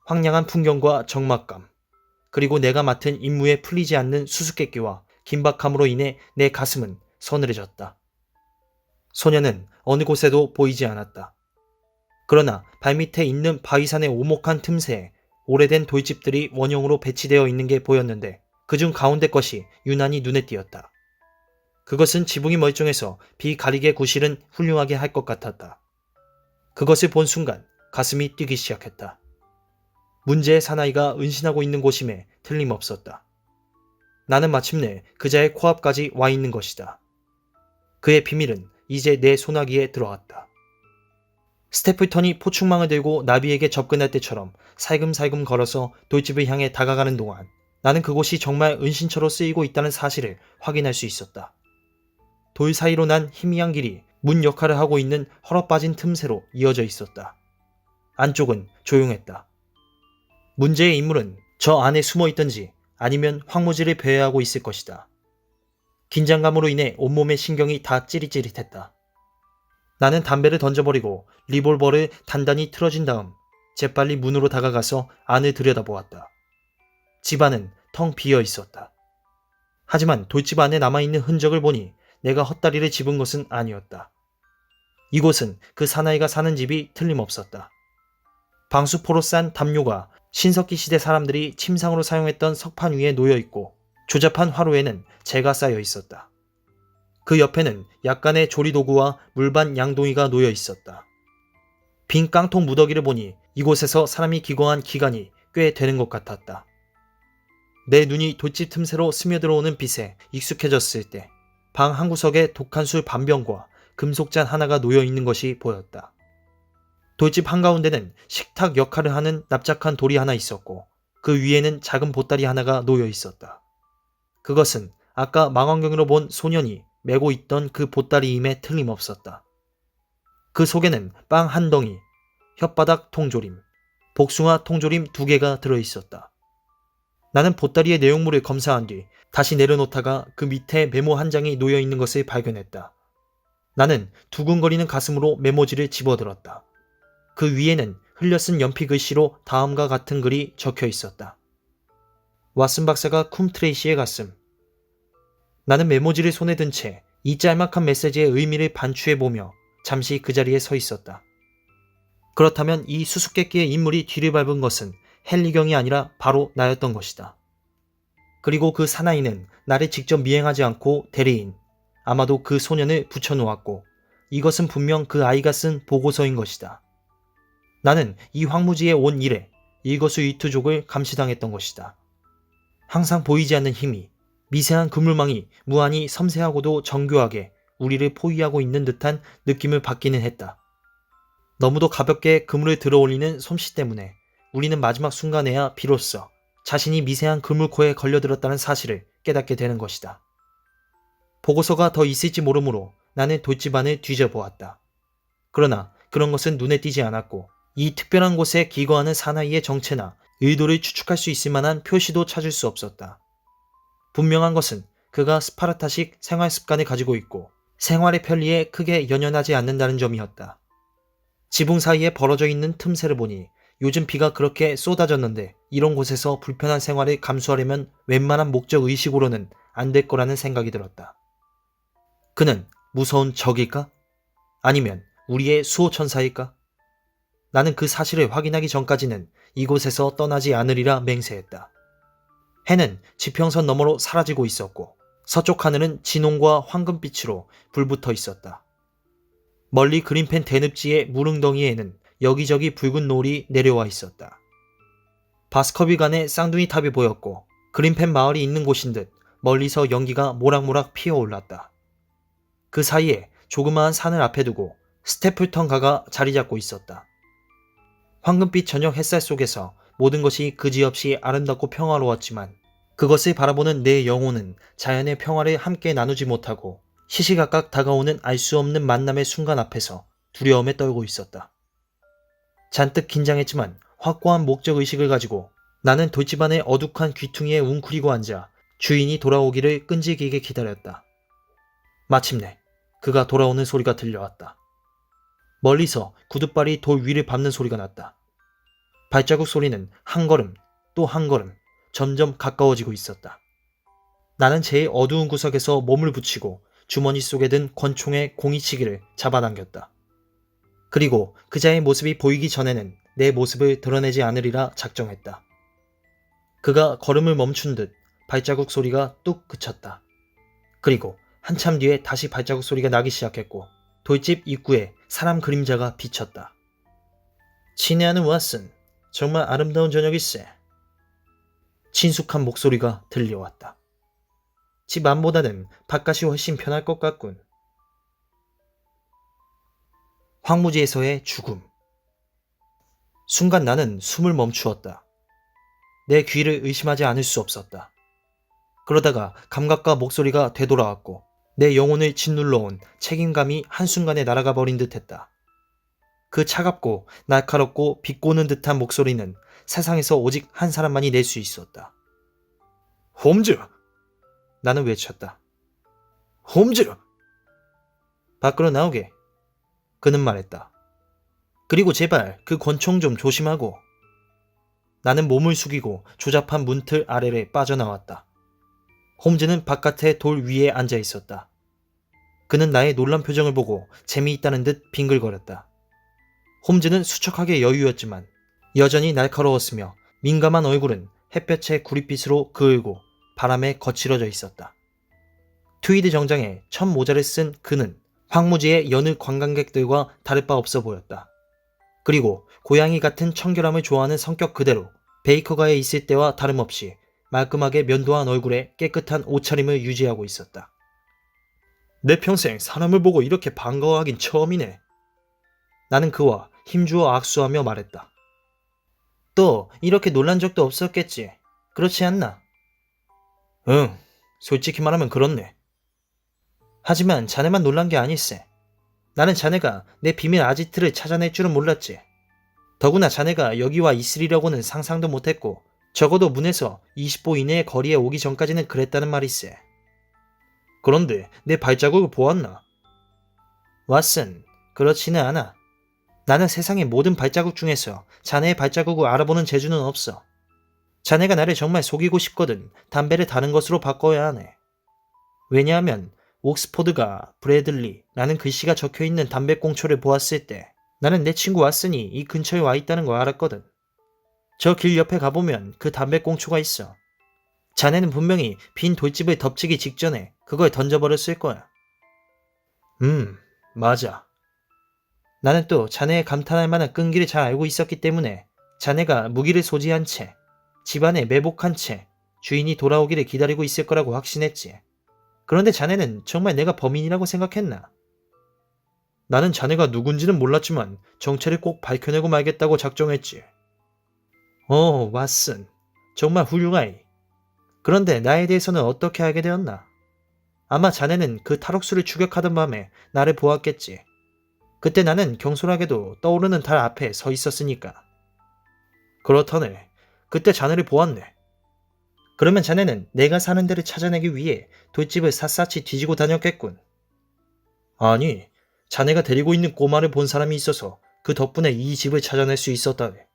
황량한 풍경과 적막감, 그리고 내가 맡은 임무에 풀리지 않는 수수께끼와 긴박함으로 인해 내 가슴은 서늘해졌다. 소녀는 어느 곳에도 보이지 않았다. 그러나 발밑에 있는 바위산의 오목한 틈새에 오래된 돌집들이 원형으로 배치되어 있는 게 보였는데 그중 가운데 것이 유난히 눈에 띄었다. 그것은 지붕이 멀쩡해서 비 가리개 구실은 훌륭하게 할 것 같았다. 그것을 본 순간 가슴이 뛰기 시작했다. 문제의 사나이가 은신하고 있는 곳임에 틀림없었다. 나는 마침내 그자의 코앞까지 와 있는 것이다. 그의 비밀은 이제 내 소나기에 들어왔다. 스테플턴이 포충망을 들고 나비에게 접근할 때처럼 살금살금 걸어서 돌집을 향해 다가가는 동안 나는 그곳이 정말 은신처로 쓰이고 있다는 사실을 확인할 수 있었다. 돌 사이로 난 희미한 길이 문 역할을 하고 있는 헐어빠진 틈새로 이어져 있었다. 안쪽은 조용했다. 문제의 인물은 저 안에 숨어 있던지 아니면 황무지를 배회하고 있을 것이다. 긴장감으로 인해 온몸의 신경이 다 찌릿찌릿했다. 나는 담배를 던져버리고 리볼버를 단단히 틀어진 다음 재빨리 문으로 다가가서 안을 들여다보았다. 집안은 텅 비어 있었다. 하지만 돌집 안에 남아있는 흔적을 보니 내가 헛다리를 짚은 것은 아니었다. 이곳은 그 사나이가 사는 집이 틀림없었다. 방수포로 싼 담요가 신석기 시대 사람들이 침상으로 사용했던 석판 위에 놓여 있고 조잡한 화로에는 재가 쌓여 있었다. 그 옆에는 약간의 조리도구와 물반 양동이가 놓여 있었다. 빈 깡통 무더기를 보니 이곳에서 사람이 기거한 기간이 꽤 되는 것 같았다. 내 눈이 돌집 틈새로 스며들어오는 빛에 익숙해졌을 때 방 한구석에 독한 술 반병과 금속잔 하나가 놓여 있는 것이 보였다. 돌집 한가운데는 식탁 역할을 하는 납작한 돌이 하나 있었고 그 위에는 작은 보따리 하나가 놓여 있었다. 그것은 아까 망원경으로 본 소년이 메고 있던 그 보따리임에 틀림없었다. 그 속에는 빵 한 덩이, 혓바닥 통조림, 복숭아 통조림 2개가 들어있었다. 나는 보따리의 내용물을 검사한 뒤 다시 내려놓다가 그 밑에 메모 한 장이 놓여 있는 것을 발견했다. 나는 두근거리는 가슴으로 메모지를 집어들었다. 그 위에는 흘려쓴 연필 글씨로 다음과 같은 글이 적혀 있었다. 왓슨 박사가 쿰 트레이시의 가슴. 나는 메모지를 손에 든 채 이 짤막한 메시지의 의미를 반추해보며 잠시 그 자리에 서 있었다. 그렇다면 이 수수께끼의 인물이 뒤를 밟은 것은 헨리경이 아니라 바로 나였던 것이다. 그리고 그 사나이는 나를 직접 미행하지 않고 대리인, 아마도 그 소년을 붙여놓았고 이것은 분명 그 아이가 쓴 보고서인 것이다. 나는 이 황무지에 온 이래 일거수일투족을 감시당했던 것이다. 항상 보이지 않는 힘이, 미세한 그물망이 무한히 섬세하고도 정교하게 우리를 포위하고 있는 듯한 느낌을 받기는 했다. 너무도 가볍게 그물을 들어올리는 솜씨 때문에 우리는 마지막 순간에야 비로소 자신이 미세한 그물코에 걸려들었다는 사실을 깨닫게 되는 것이다. 보고서가 더 있을지 모르므로 나는 돌집 안을 뒤져보았다. 그러나 그런 것은 눈에 띄지 않았고 이 특별한 곳에 기거하는 사나이의 정체나 의도를 추측할 수 있을 만한 표시도 찾을 수 없었다. 분명한 것은 그가 스파르타식 생활 습관을 가지고 있고 생활의 편리에 크게 연연하지 않는다는 점이었다. 지붕 사이에 벌어져 있는 틈새를 보니 요즘 비가 그렇게 쏟아졌는데 이런 곳에서 불편한 생활을 감수하려면 웬만한 목적 의식으로는 안 될 거라는 생각이 들었다. 그는 무서운 적일까? 아니면 우리의 수호천사일까? 나는 그 사실을 확인하기 전까지는 이곳에서 떠나지 않으리라 맹세했다. 해는 지평선 너머로 사라지고 있었고 서쪽 하늘은 진홍과 황금빛으로 불붙어 있었다. 멀리 그린펜 대늪지의 무릉덩이에는 여기저기 붉은 노을이 내려와 있었다. 바스커비 간의 쌍둥이 탑이 보였고 그린펜 마을이 있는 곳인 듯 멀리서 연기가 모락모락 피어올랐다. 그 사이에 조그마한 산을 앞에 두고 스태플턴가가 자리 잡고 있었다. 황금빛 저녁 햇살 속에서 모든 것이 그지없이 아름답고 평화로웠지만 그것을 바라보는 내 영혼은 자연의 평화를 함께 나누지 못하고 시시각각 다가오는 알 수 없는 만남의 순간 앞에서 두려움에 떨고 있었다. 잔뜩 긴장했지만 확고한 목적의식을 가지고 나는 돌집 안의 어둑한 귀퉁이에 웅크리고 앉아 주인이 돌아오기를 끈질기게 기다렸다. 마침내 그가 돌아오는 소리가 들려왔다. 멀리서 구둣발이 돌 위를 밟는 소리가 났다. 발자국 소리는 한 걸음 또 한 걸음 점점 가까워지고 있었다. 나는 제일 어두운 구석에서 몸을 붙이고 주머니 속에 든 권총의 공이치기를 잡아당겼다. 그리고 그자의 모습이 보이기 전에는 내 모습을 드러내지 않으리라 작정했다. 그가 걸음을 멈춘 듯 발자국 소리가 뚝 그쳤다. 그리고 한참 뒤에 다시 발자국 소리가 나기 시작했고 돌집 입구에 사람 그림자가 비쳤다. 친애하는 왓슨, 정말 아름다운 저녁일세. 친숙한 목소리가 들려왔다. 집 안보다는 바깥이 훨씬 편할 것 같군. 황무지에서의 죽음. 순간 나는 숨을 멈추었다. 내 귀를 의심하지 않을 수 없었다. 그러다가 감각과 목소리가 되돌아왔고 내 영혼을 짓눌러온 책임감이 한순간에 날아가 버린 듯했다. 그 차갑고 날카롭고 비꼬는 듯한 목소리는 세상에서 오직 한 사람만이 낼 수 있었다. 홈즈! 나는 외쳤다. 홈즈! 밖으로 나오게. 그는 말했다. 그리고 제발 그 권총 좀 조심하고. 나는 몸을 숙이고 조잡한 문틀 아래를 빠져나왔다. 홈즈는 바깥에 돌 위에 앉아 있었다. 그는 나의 놀란 표정을 보고 재미있다는 듯 빙글거렸다. 홈즈는 수척하게 여유였지만 여전히 날카로웠으며 민감한 얼굴은 햇볕의 구릿빛으로 그을고 바람에 거칠어져 있었다. 트위드 정장에 첫 모자를 쓴 그는 황무지의 여느 관광객들과 다를 바 없어 보였다. 그리고 고양이 같은 청결함을 좋아하는 성격 그대로 베이커가에 있을 때와 다름없이 말끔하게 면도한 얼굴에 깨끗한 옷차림을 유지하고 있었다. 내 평생 사람을 보고 이렇게 반가워하긴 처음이네. 나는 그와 힘주어 악수하며 말했다. 또 이렇게 놀란 적도 없었겠지. 그렇지 않나? 응, 솔직히 말하면 그렇네. 하지만 자네만 놀란 게 아닐세. 나는 자네가 내 비밀 아지트를 찾아낼 줄은 몰랐지. 더구나 자네가 여기 와 있으리라고는 상상도 못했고 적어도 문에서 20보 이내의 거리에 오기 전까지는 그랬다는 말일세. 그런데 내 발자국을 보았나? 왓슨, 그렇지는 않아. 나는 세상의 모든 발자국 중에서 자네의 발자국을 알아보는 재주는 없어. 자네가 나를 정말 속이고 싶거든 담배를 다른 것으로 바꿔야 하네. 왜냐하면 옥스포드가 브래들리라는 글씨가 적혀있는 담배꽁초를 보았을 때 나는 내 친구 왓슨이 이 근처에 와 있다는 걸 알았거든. 저 길 옆에 가보면 그 담배꽁초가 있어. 자네는 분명히 빈 돌집을 덮치기 직전에 그걸 던져버렸을 거야. 맞아. 나는 또 자네의 감탄할 만한 끈기를 잘 알고 있었기 때문에 자네가 무기를 소지한 채 집안에 매복한 채 주인이 돌아오기를 기다리고 있을 거라고 확신했지. 그런데 자네는 정말 내가 범인이라고 생각했나? 나는 자네가 누군지는 몰랐지만 정체를 꼭 밝혀내고 말겠다고 작정했지. 왓슨. 정말 훌륭하이. 그런데 나에 대해서는 어떻게 알게 되었나? 아마 자네는 그 탈옥수를 추격하던 밤에 나를 보았겠지. 그때 나는 경솔하게도 떠오르는 달 앞에 서 있었으니까. 그렇다네. 그때 자네를 보았네. 그러면 자네는 내가 사는 데를 찾아내기 위해 돌집을 샅샅이 뒤지고 다녔겠군. 아니, 자네가 데리고 있는 꼬마를 본 사람이 있어서 그 덕분에 이 집을 찾아낼 수 있었다네.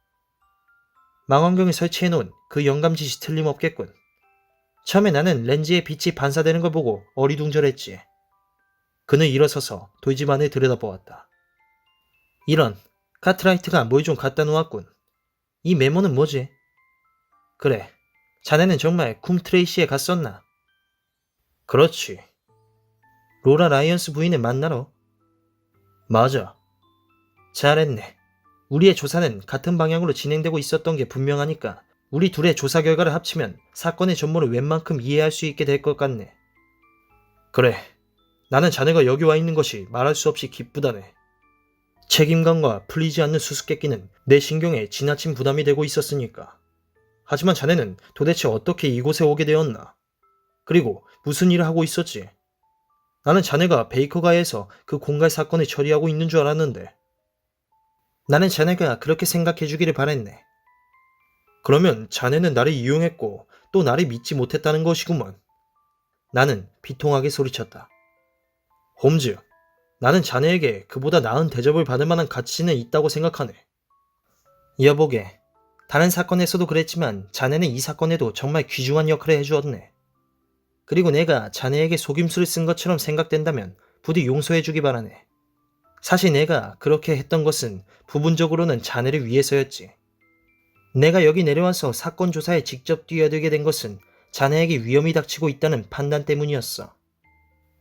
망원경을 설치해놓은 그 영감짓이 틀림없겠군. 처음에 나는 렌즈에 빛이 반사되는 걸 보고 어리둥절했지. 그는 일어서서 돌집 안을 들여다보았다. 이런, 카트라이트가 뭘 좀 갖다 놓았군. 이 메모는 뭐지? 그래, 자네는 정말 쿰 트레이시에 갔었나? 그렇지. 로라 라이언스 부인을 만나러? 맞아. 잘했네. 우리의 조사는 같은 방향으로 진행되고 있었던 게 분명하니까 우리 둘의 조사 결과를 합치면 사건의 전모를 웬만큼 이해할 수 있게 될 것 같네. 그래. 나는 자네가 여기 와 있는 것이 말할 수 없이 기쁘다네. 책임감과 풀리지 않는 수수께끼는 내 신경에 지나친 부담이 되고 있었으니까. 하지만 자네는 도대체 어떻게 이곳에 오게 되었나? 그리고 무슨 일을 하고 있었지? 나는 자네가 베이커가에서 그 공갈 사건을 처리하고 있는 줄 알았는데. 나는 자네가 그렇게 생각해 주기를 바랬네. 그러면 자네는 나를 이용했고 또 나를 믿지 못했다는 것이구먼. 나는 비통하게 소리쳤다. 홈즈, 나는 자네에게 그보다 나은 대접을 받을 만한 가치는 있다고 생각하네. 여보게, 다른 사건에서도 그랬지만 자네는 이 사건에도 정말 귀중한 역할을 해주었네. 그리고 내가 자네에게 속임수를 쓴 것처럼 생각된다면 부디 용서해주기 바라네. 사실 내가 그렇게 했던 것은 부분적으로는 자네를 위해서였지. 내가 여기 내려와서 사건 조사에 직접 뛰어들게 된 것은 자네에게 위험이 닥치고 있다는 판단 때문이었어.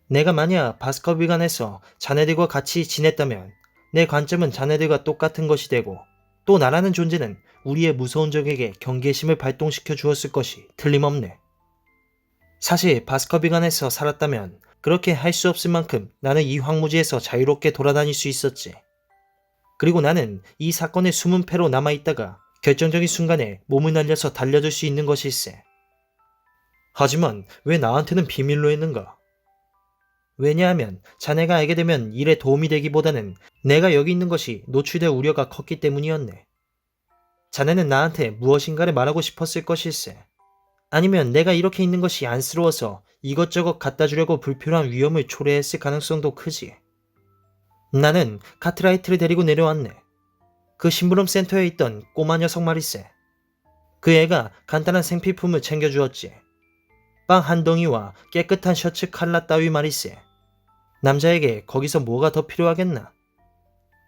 내가 만약 바스커빌간에서 자네들과 같이 지냈다면 내 관점은 자네들과 똑같은 것이 되고 또 나라는 존재는 우리의 무서운 적에게 경계심을 발동시켜 주었을 것이 틀림없네. 사실 바스커빌간에서 살았다면 그렇게 할 수 없을 만큼 나는 이 황무지에서 자유롭게 돌아다닐 수 있었지. 그리고 나는 이 사건의 숨은 패로 남아있다가 결정적인 순간에 몸을 날려서 달려들 수 있는 것일세. 하지만 왜 나한테는 비밀로 했는가? 왜냐하면 자네가 알게 되면 일에 도움이 되기보다는 내가 여기 있는 것이 노출될 우려가 컸기 때문이었네. 자네는 나한테 무엇인가를 말하고 싶었을 것일세. 아니면 내가 이렇게 있는 것이 안쓰러워서 이것저것 갖다 주려고 불필요한 위험을 초래했을 가능성도 크지. 나는 카트라이트를 데리고 내려왔네. 그 심부름 센터에 있던 꼬마 녀석 말일세. 그 애가 간단한 생필품을 챙겨주었지. 빵 한 덩이와 깨끗한 셔츠 칼라 따위 말일세. 남자에게 거기서 뭐가 더 필요하겠나.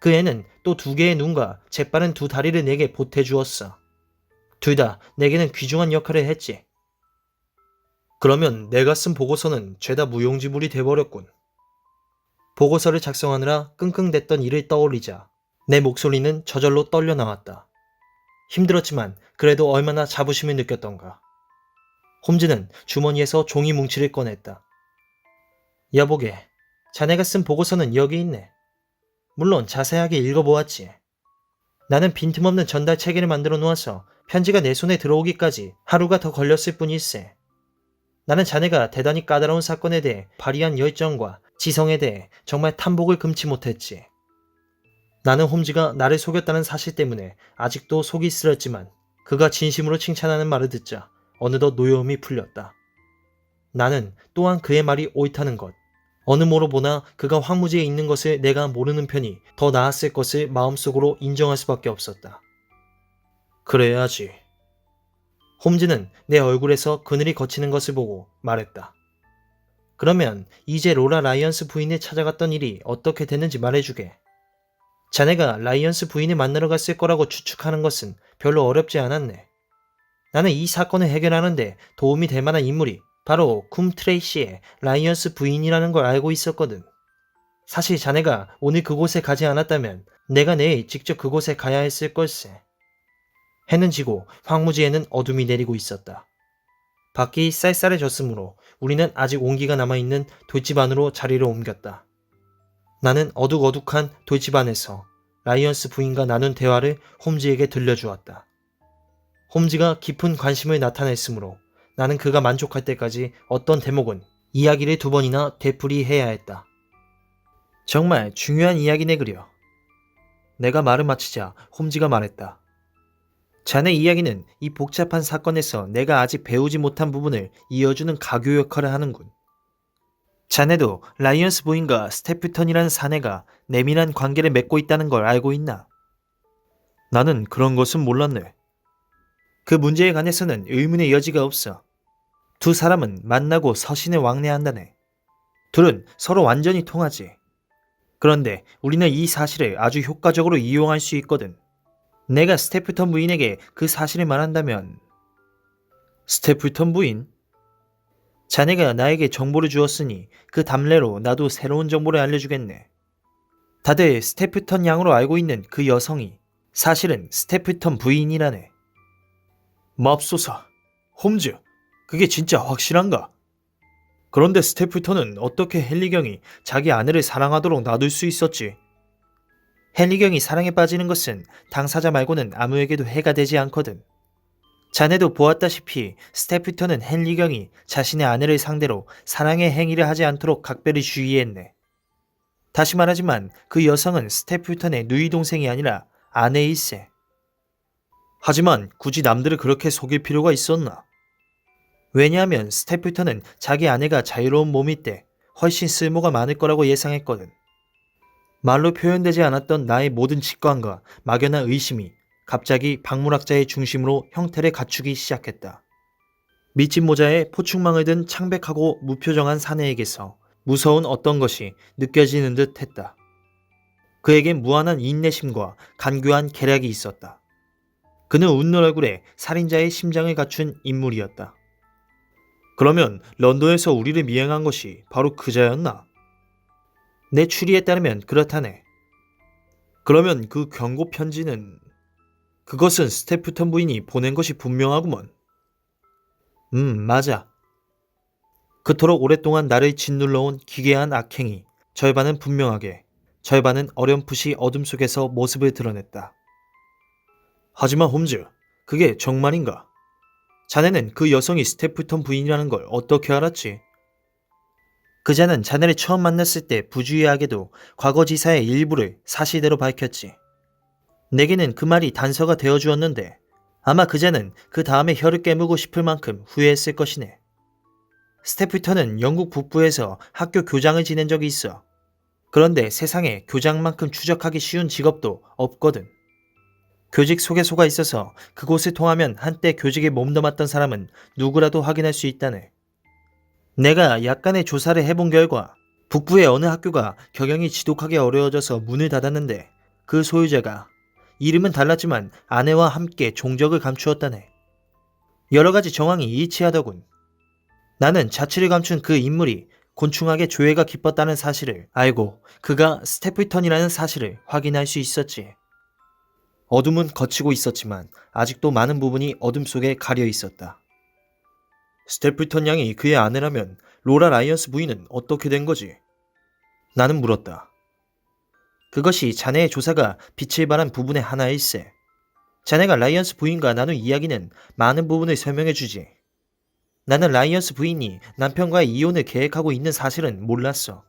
그 애는 또 2개의 눈과 재빠른 2다리를 내게 보태주었어. 둘 다 내게는 귀중한 역할을 했지. 그러면 내가 쓴 보고서는 죄다 무용지물이 돼버렸군. 보고서를 작성하느라 끙끙댔던 일을 떠올리자 내 목소리는 저절로 떨려 나왔다. 힘들었지만 그래도 얼마나 자부심을 느꼈던가. 홈즈는 주머니에서 종이 뭉치를 꺼냈다. 여보게, 자네가 쓴 보고서는 여기 있네. 물론 자세하게 읽어보았지. 나는 빈틈없는 전달 체계를 만들어 놓아서 편지가 내 손에 들어오기까지 하루가 더 걸렸을 뿐일세. 나는 자네가 대단히 까다로운 사건에 대해 발휘한 열정과 지성에 대해 정말 탐복을 금치 못했지. 나는 홈즈가 나를 속였다는 사실 때문에 아직도 속이 쓰렸지만 그가 진심으로 칭찬하는 말을 듣자 어느덧 노여움이 풀렸다. 나는 또한 그의 말이 옳다는 것, 어느 모로 보나 그가 황무지에 있는 것을 내가 모르는 편이 더 나았을 것을 마음속으로 인정할 수밖에 없었다. 그래야지. 홈즈는 내 얼굴에서 그늘이 걷히는 것을 보고 말했다. 그러면 이제 로라 라이언스 부인을 찾아갔던 일이 어떻게 됐는지 말해주게. 자네가 라이언스 부인을 만나러 갔을 거라고 추측하는 것은 별로 어렵지 않았네. 나는 이 사건을 해결하는데 도움이 될 만한 인물이 바로 쿰 트레이시의 라이언스 부인이라는 걸 알고 있었거든. 사실 자네가 오늘 그곳에 가지 않았다면 내가 내일 직접 그곳에 가야 했을 걸세. 해는 지고 황무지에는 어둠이 내리고 있었다. 밖이 쌀쌀해졌으므로 우리는 아직 온기가 남아있는 돌집 안으로 자리를 옮겼다. 나는 어둑어둑한 돌집 안에서 라이언스 부인과 나눈 대화를 홈즈에게 들려주었다. 홈즈가 깊은 관심을 나타냈으므로 나는 그가 만족할 때까지 어떤 대목은 이야기를 2번이나 되풀이해야 했다. 정말 중요한 이야기네 그려. 내가 말을 마치자 홈즈가 말했다. 자네 이야기는 이 복잡한 사건에서 내가 아직 배우지 못한 부분을 이어주는 가교 역할을 하는군. 자네도 라이언스 부인과 스태프턴이라는 사내가 내밀한 관계를 맺고 있다는 걸 알고 있나? 나는 그런 것은 몰랐네. 그 문제에 관해서는 의문의 여지가 없어. 2 사람은 만나고 서신을 왕래한다네. 둘은 서로 완전히 통하지. 그런데 우리는 이 사실을 아주 효과적으로 이용할 수 있거든. 내가 스태프턴 부인에게 그 사실을 말한다면. 스태프턴 부인? 자네가 나에게 정보를 주었으니 그 답례로 나도 새로운 정보를 알려주겠네. 다들 스태프턴 양으로 알고 있는 그 여성이 사실은 스태프턴 부인이라네. 맙소사, 홈즈, 그게 진짜 확실한가? 그런데 스태프턴은 어떻게 헨리경이 자기 아내를 사랑하도록 놔둘 수 있었지? 헨리경이 사랑에 빠지는 것은 당사자 말고는 아무에게도 해가 되지 않거든. 자네도 보았다시피 스태프턴은 헨리경이 자신의 아내를 상대로 사랑의 행위를 하지 않도록 각별히 주의했네. 다시 말하지만 그 여성은 스태프턴의 누이 동생이 아니라 아내일세. 하지만 굳이 남들을 그렇게 속일 필요가 있었나? 왜냐하면 스태프턴은 자기 아내가 자유로운 몸일 때 훨씬 쓸모가 많을 거라고 예상했거든. 말로 표현되지 않았던 나의 모든 직관과 막연한 의심이 갑자기 박물학자의 중심으로 형태를 갖추기 시작했다. 밑집 모자에 포충망을 든 창백하고 무표정한 사내에게서 무서운 어떤 것이 느껴지는 듯 했다. 그에겐 무한한 인내심과 간교한 계략이 있었다. 그는 웃는 얼굴에 살인자의 심장을 갖춘 인물이었다. 그러면 런던에서 우리를 미행한 것이 바로 그자였나? 내 추리에 따르면 그렇다네. 그러면 그 경고 편지는 그것은 스태프턴 부인이 보낸 것이 분명하구먼. 맞아. 그토록 오랫동안 나를 짓눌러온 기괴한 악행이 절반은 분명하게, 절반은 어렴풋이 어둠 속에서 모습을 드러냈다. 하지만 홈즈, 그게 정말인가? 자네는 그 여성이 스태프턴 부인이라는 걸 어떻게 알았지? 그자는 자네를 처음 만났을 때 부주의하게도 과거지사의 일부를 사실대로 밝혔지. 내게는 그 말이 단서가 되어주었는데 아마 그자는 그 다음에 혀를 깨물고 싶을 만큼 후회했을 것이네. 스테프턴은 영국 북부에서 학교 교장을 지낸 적이 있어. 그런데 세상에 교장만큼 추적하기 쉬운 직업도 없거든. 교직 소개소가 있어서 그곳을 통하면 한때 교직에 몸담았던 사람은 누구라도 확인할 수 있다네. 내가 약간의 조사를 해본 결과 북부의 어느 학교가 경영이 지독하게 어려워져서 문을 닫았는데 그 소유자가 이름은 달랐지만 아내와 함께 종적을 감추었다네. 여러 가지 정황이 일치하더군. 나는 자취를 감춘 그 인물이 곤충하게 조회가 깊었다는 사실을 알고 그가 스태플턴이라는 사실을 확인할 수 있었지. 어둠은 걷히고 있었지만 아직도 많은 부분이 어둠 속에 가려 있었다. 스태플턴 양이 그의 아내라면 로라 라이언스 부인은 어떻게 된 거지? 나는 물었다. 그것이 자네의 조사가 빛을 발한 부분의 하나일세. 자네가 라이언스 부인과 나눈 이야기는 많은 부분을 설명해 주지. 나는 라이언스 부인이 남편과의 이혼을 계획하고 있는 사실은 몰랐어.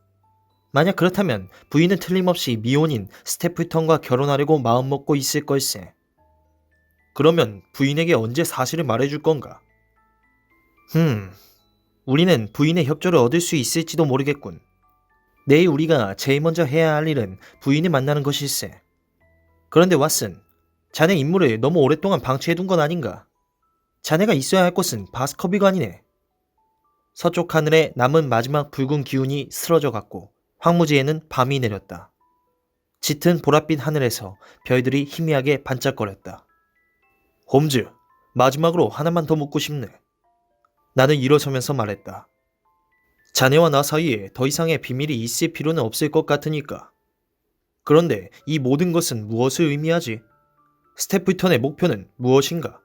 만약 그렇다면 부인은 틀림없이 미혼인 스태플턴과 결혼하려고 마음먹고 있을 걸세. 그러면 부인에게 언제 사실을 말해줄 건가? 우리는 부인의 협조를 얻을 수 있을지도 모르겠군. 내일 우리가 제일 먼저 해야 할 일은 부인을 만나는 것일세. 그런데 왓슨, 자네 임무를 너무 오랫동안 방치해둔 건 아닌가? 자네가 있어야 할 곳은 바스커비관이네. 서쪽 하늘에 남은 마지막 붉은 기운이 쓰러져 갔고 황무지에는 밤이 내렸다. 짙은 보랏빛 하늘에서 별들이 희미하게 반짝거렸다. 홈즈, 마지막으로 하나만 더 묻고 싶네. 나는 일어서면서 말했다. 자네와 나 사이에 더 이상의 비밀이 있을 필요는 없을 것 같으니까. 그런데 이 모든 것은 무엇을 의미하지? 스태플턴의 목표는 무엇인가?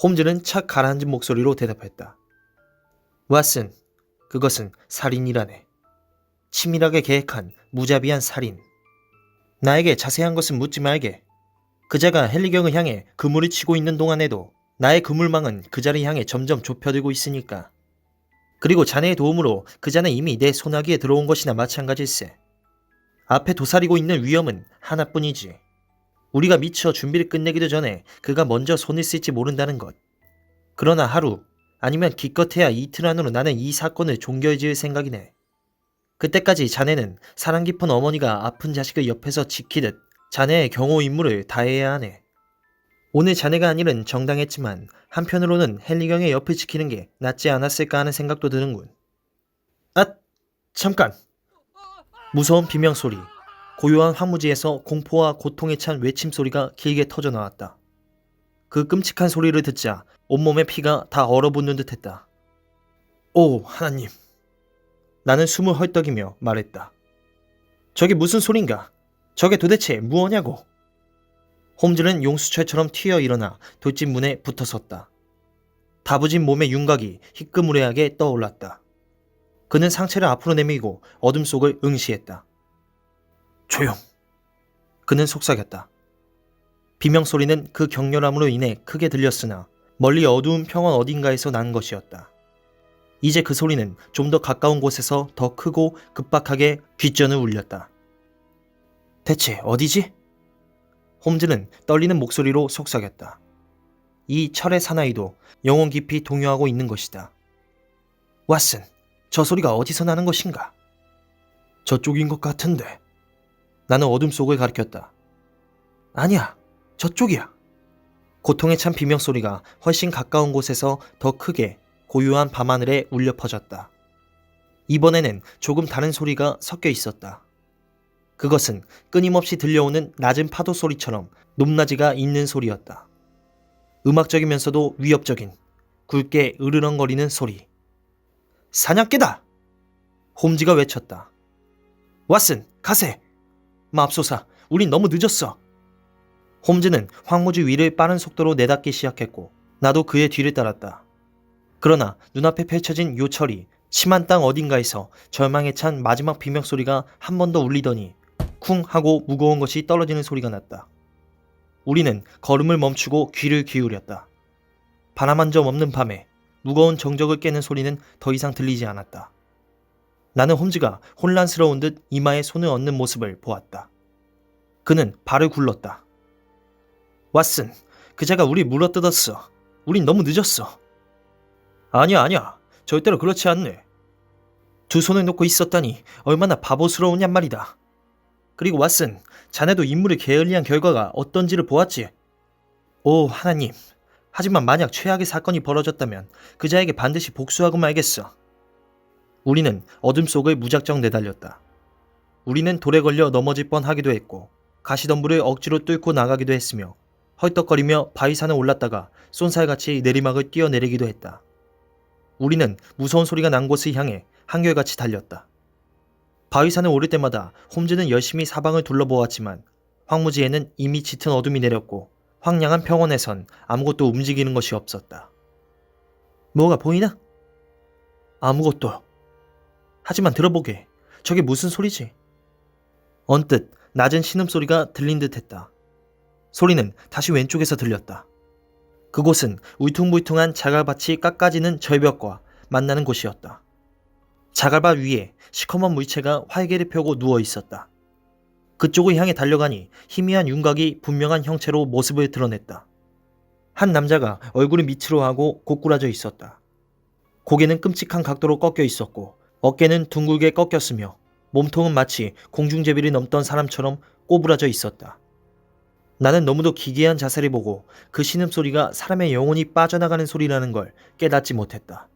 홈즈는 착 가라앉은 목소리로 대답했다. 왓슨, 그것은 살인이라네. 치밀하게 계획한 무자비한 살인. 나에게 자세한 것은 묻지 말게. 그자가 헨리경을 향해 그물을 치고 있는 동안에도 나의 그물망은 그자를 향해 점점 좁혀들고 있으니까. 그리고 자네의 도움으로 그자는 이미 내 소나기에 들어온 것이나 마찬가지일세. 앞에 도사리고 있는 위험은 하나뿐이지. 우리가 미처 준비를 끝내기도 전에 그가 먼저 손을 쓸지 모른다는 것. 그러나 하루, 아니면 기껏해야 이틀 안으로 나는 이 사건을 종결지을 생각이네. 그때까지 자네는 사랑 깊은 어머니가 아픈 자식을 옆에서 지키듯 자네의 경호 임무를 다해야 하네. 오늘 자네가 한 일은 정당했지만 한편으로는 헨리경의 옆을 지키는 게 낫지 않았을까 하는 생각도 드는군. 아, 잠깐! 무서운 비명소리, 고요한 황무지에서 공포와 고통에 찬 외침소리가 길게 터져나왔다. 그 끔찍한 소리를 듣자 온몸의 피가 다 얼어붙는 듯했다. 오, 하나님. 나는 숨을 헐떡이며 말했다. 저게 무슨 소린가? 저게 도대체 무엇냐고? 홈즈는 용수철처럼 튀어 일어나 돌집 문에 붙어섰다. 다부진 몸의 윤곽이 희끄무레하게 떠올랐다. 그는 상체를 앞으로 내밀고 어둠 속을 응시했다. 조용. 그는 속삭였다. 비명소리는 그 격렬함으로 인해 크게 들렸으나 멀리 어두운 평원 어딘가에서 난 것이었다. 이제 그 소리는 좀 더 가까운 곳에서 더 크고 급박하게 귓전을 울렸다. 대체 어디지? 홈즈는 떨리는 목소리로 속삭였다. 이 철의 사나이도 영혼 깊이 동요하고 있는 것이다. 왓슨, 저 소리가 어디서 나는 것인가? 저쪽인 것 같은데. 나는 어둠 속을 가리켰다. 아니야, 저쪽이야. 고통에 찬 비명소리가 훨씬 가까운 곳에서 더 크게 고요한 밤하늘에 울려 퍼졌다. 이번에는 조금 다른 소리가 섞여 있었다. 그것은 끊임없이 들려오는 낮은 파도 소리처럼 높낮이가 있는 소리였다. 음악적이면서도 위협적인, 굵게 으르렁거리는 소리. 사냥개다! 홈즈가 외쳤다. 왓슨, 가세! 맙소사, 우린 너무 늦었어. 홈즈는 황무지 위를 빠른 속도로 내닫기 시작했고 나도 그의 뒤를 따랐다. 그러나 눈앞에 펼쳐진 요철이 심한 땅 어딘가에서 절망에 찬 마지막 비명소리가 한 번 더 울리더니 쿵 하고 무거운 것이 떨어지는 소리가 났다. 우리는 걸음을 멈추고 귀를 기울였다. 바람 한 점 없는 밤에 무거운 정적을 깨는 소리는 더 이상 들리지 않았다. 나는 홈즈가 혼란스러운 듯 이마에 손을 얹는 모습을 보았다. 그는 발을 굴렀다. 왓슨, 그자가 우리 물어뜯었어. 우린 너무 늦었어. 아니야. 절대로 그렇지 않네. 두 손을 놓고 있었다니 얼마나 바보스러우냔 말이다. 그리고 왓슨, 자네도 인물을 게을리한 결과가 어떤지를 보았지? 오 하나님, 하지만 만약 최악의 사건이 벌어졌다면 그자에게 반드시 복수하고 말겠어. 우리는 어둠 속을 무작정 내달렸다. 우리는 돌에 걸려 넘어질 뻔하기도 했고 가시덤불을 억지로 뚫고 나가기도 했으며 헐떡거리며 바위산을 올랐다가 쏜살같이 내리막을 뛰어내리기도 했다. 우리는 무서운 소리가 난 곳을 향해 한결같이 달렸다. 바위산을 오를 때마다 홈즈는 열심히 사방을 둘러보았지만 황무지에는 이미 짙은 어둠이 내렸고 황량한 평원에선 아무것도 움직이는 것이 없었다. 뭐가 보이나? 아무것도. 하지만 들어보게. 저게 무슨 소리지? 언뜻 낮은 신음소리가 들린 듯했다. 소리는 다시 왼쪽에서 들렸다. 그곳은 울퉁불퉁한 자갈밭이 깎아지는 절벽과 만나는 곳이었다. 자갈밭 위에 시커먼 물체가 활개를 펴고 누워 있었다. 그쪽을 향해 달려가니 희미한 윤곽이 분명한 형체로 모습을 드러냈다. 한 남자가 얼굴을 밑으로 하고 고꾸라져 있었다. 고개는 끔찍한 각도로 꺾여 있었고 어깨는 둥글게 꺾였으며 몸통은 마치 공중제비를 넘던 사람처럼 꼬부라져 있었다. 나는 너무도 기괴한 자세를 보고 그 신음소리가 사람의 영혼이 빠져나가는 소리라는 걸 깨닫지 못했다.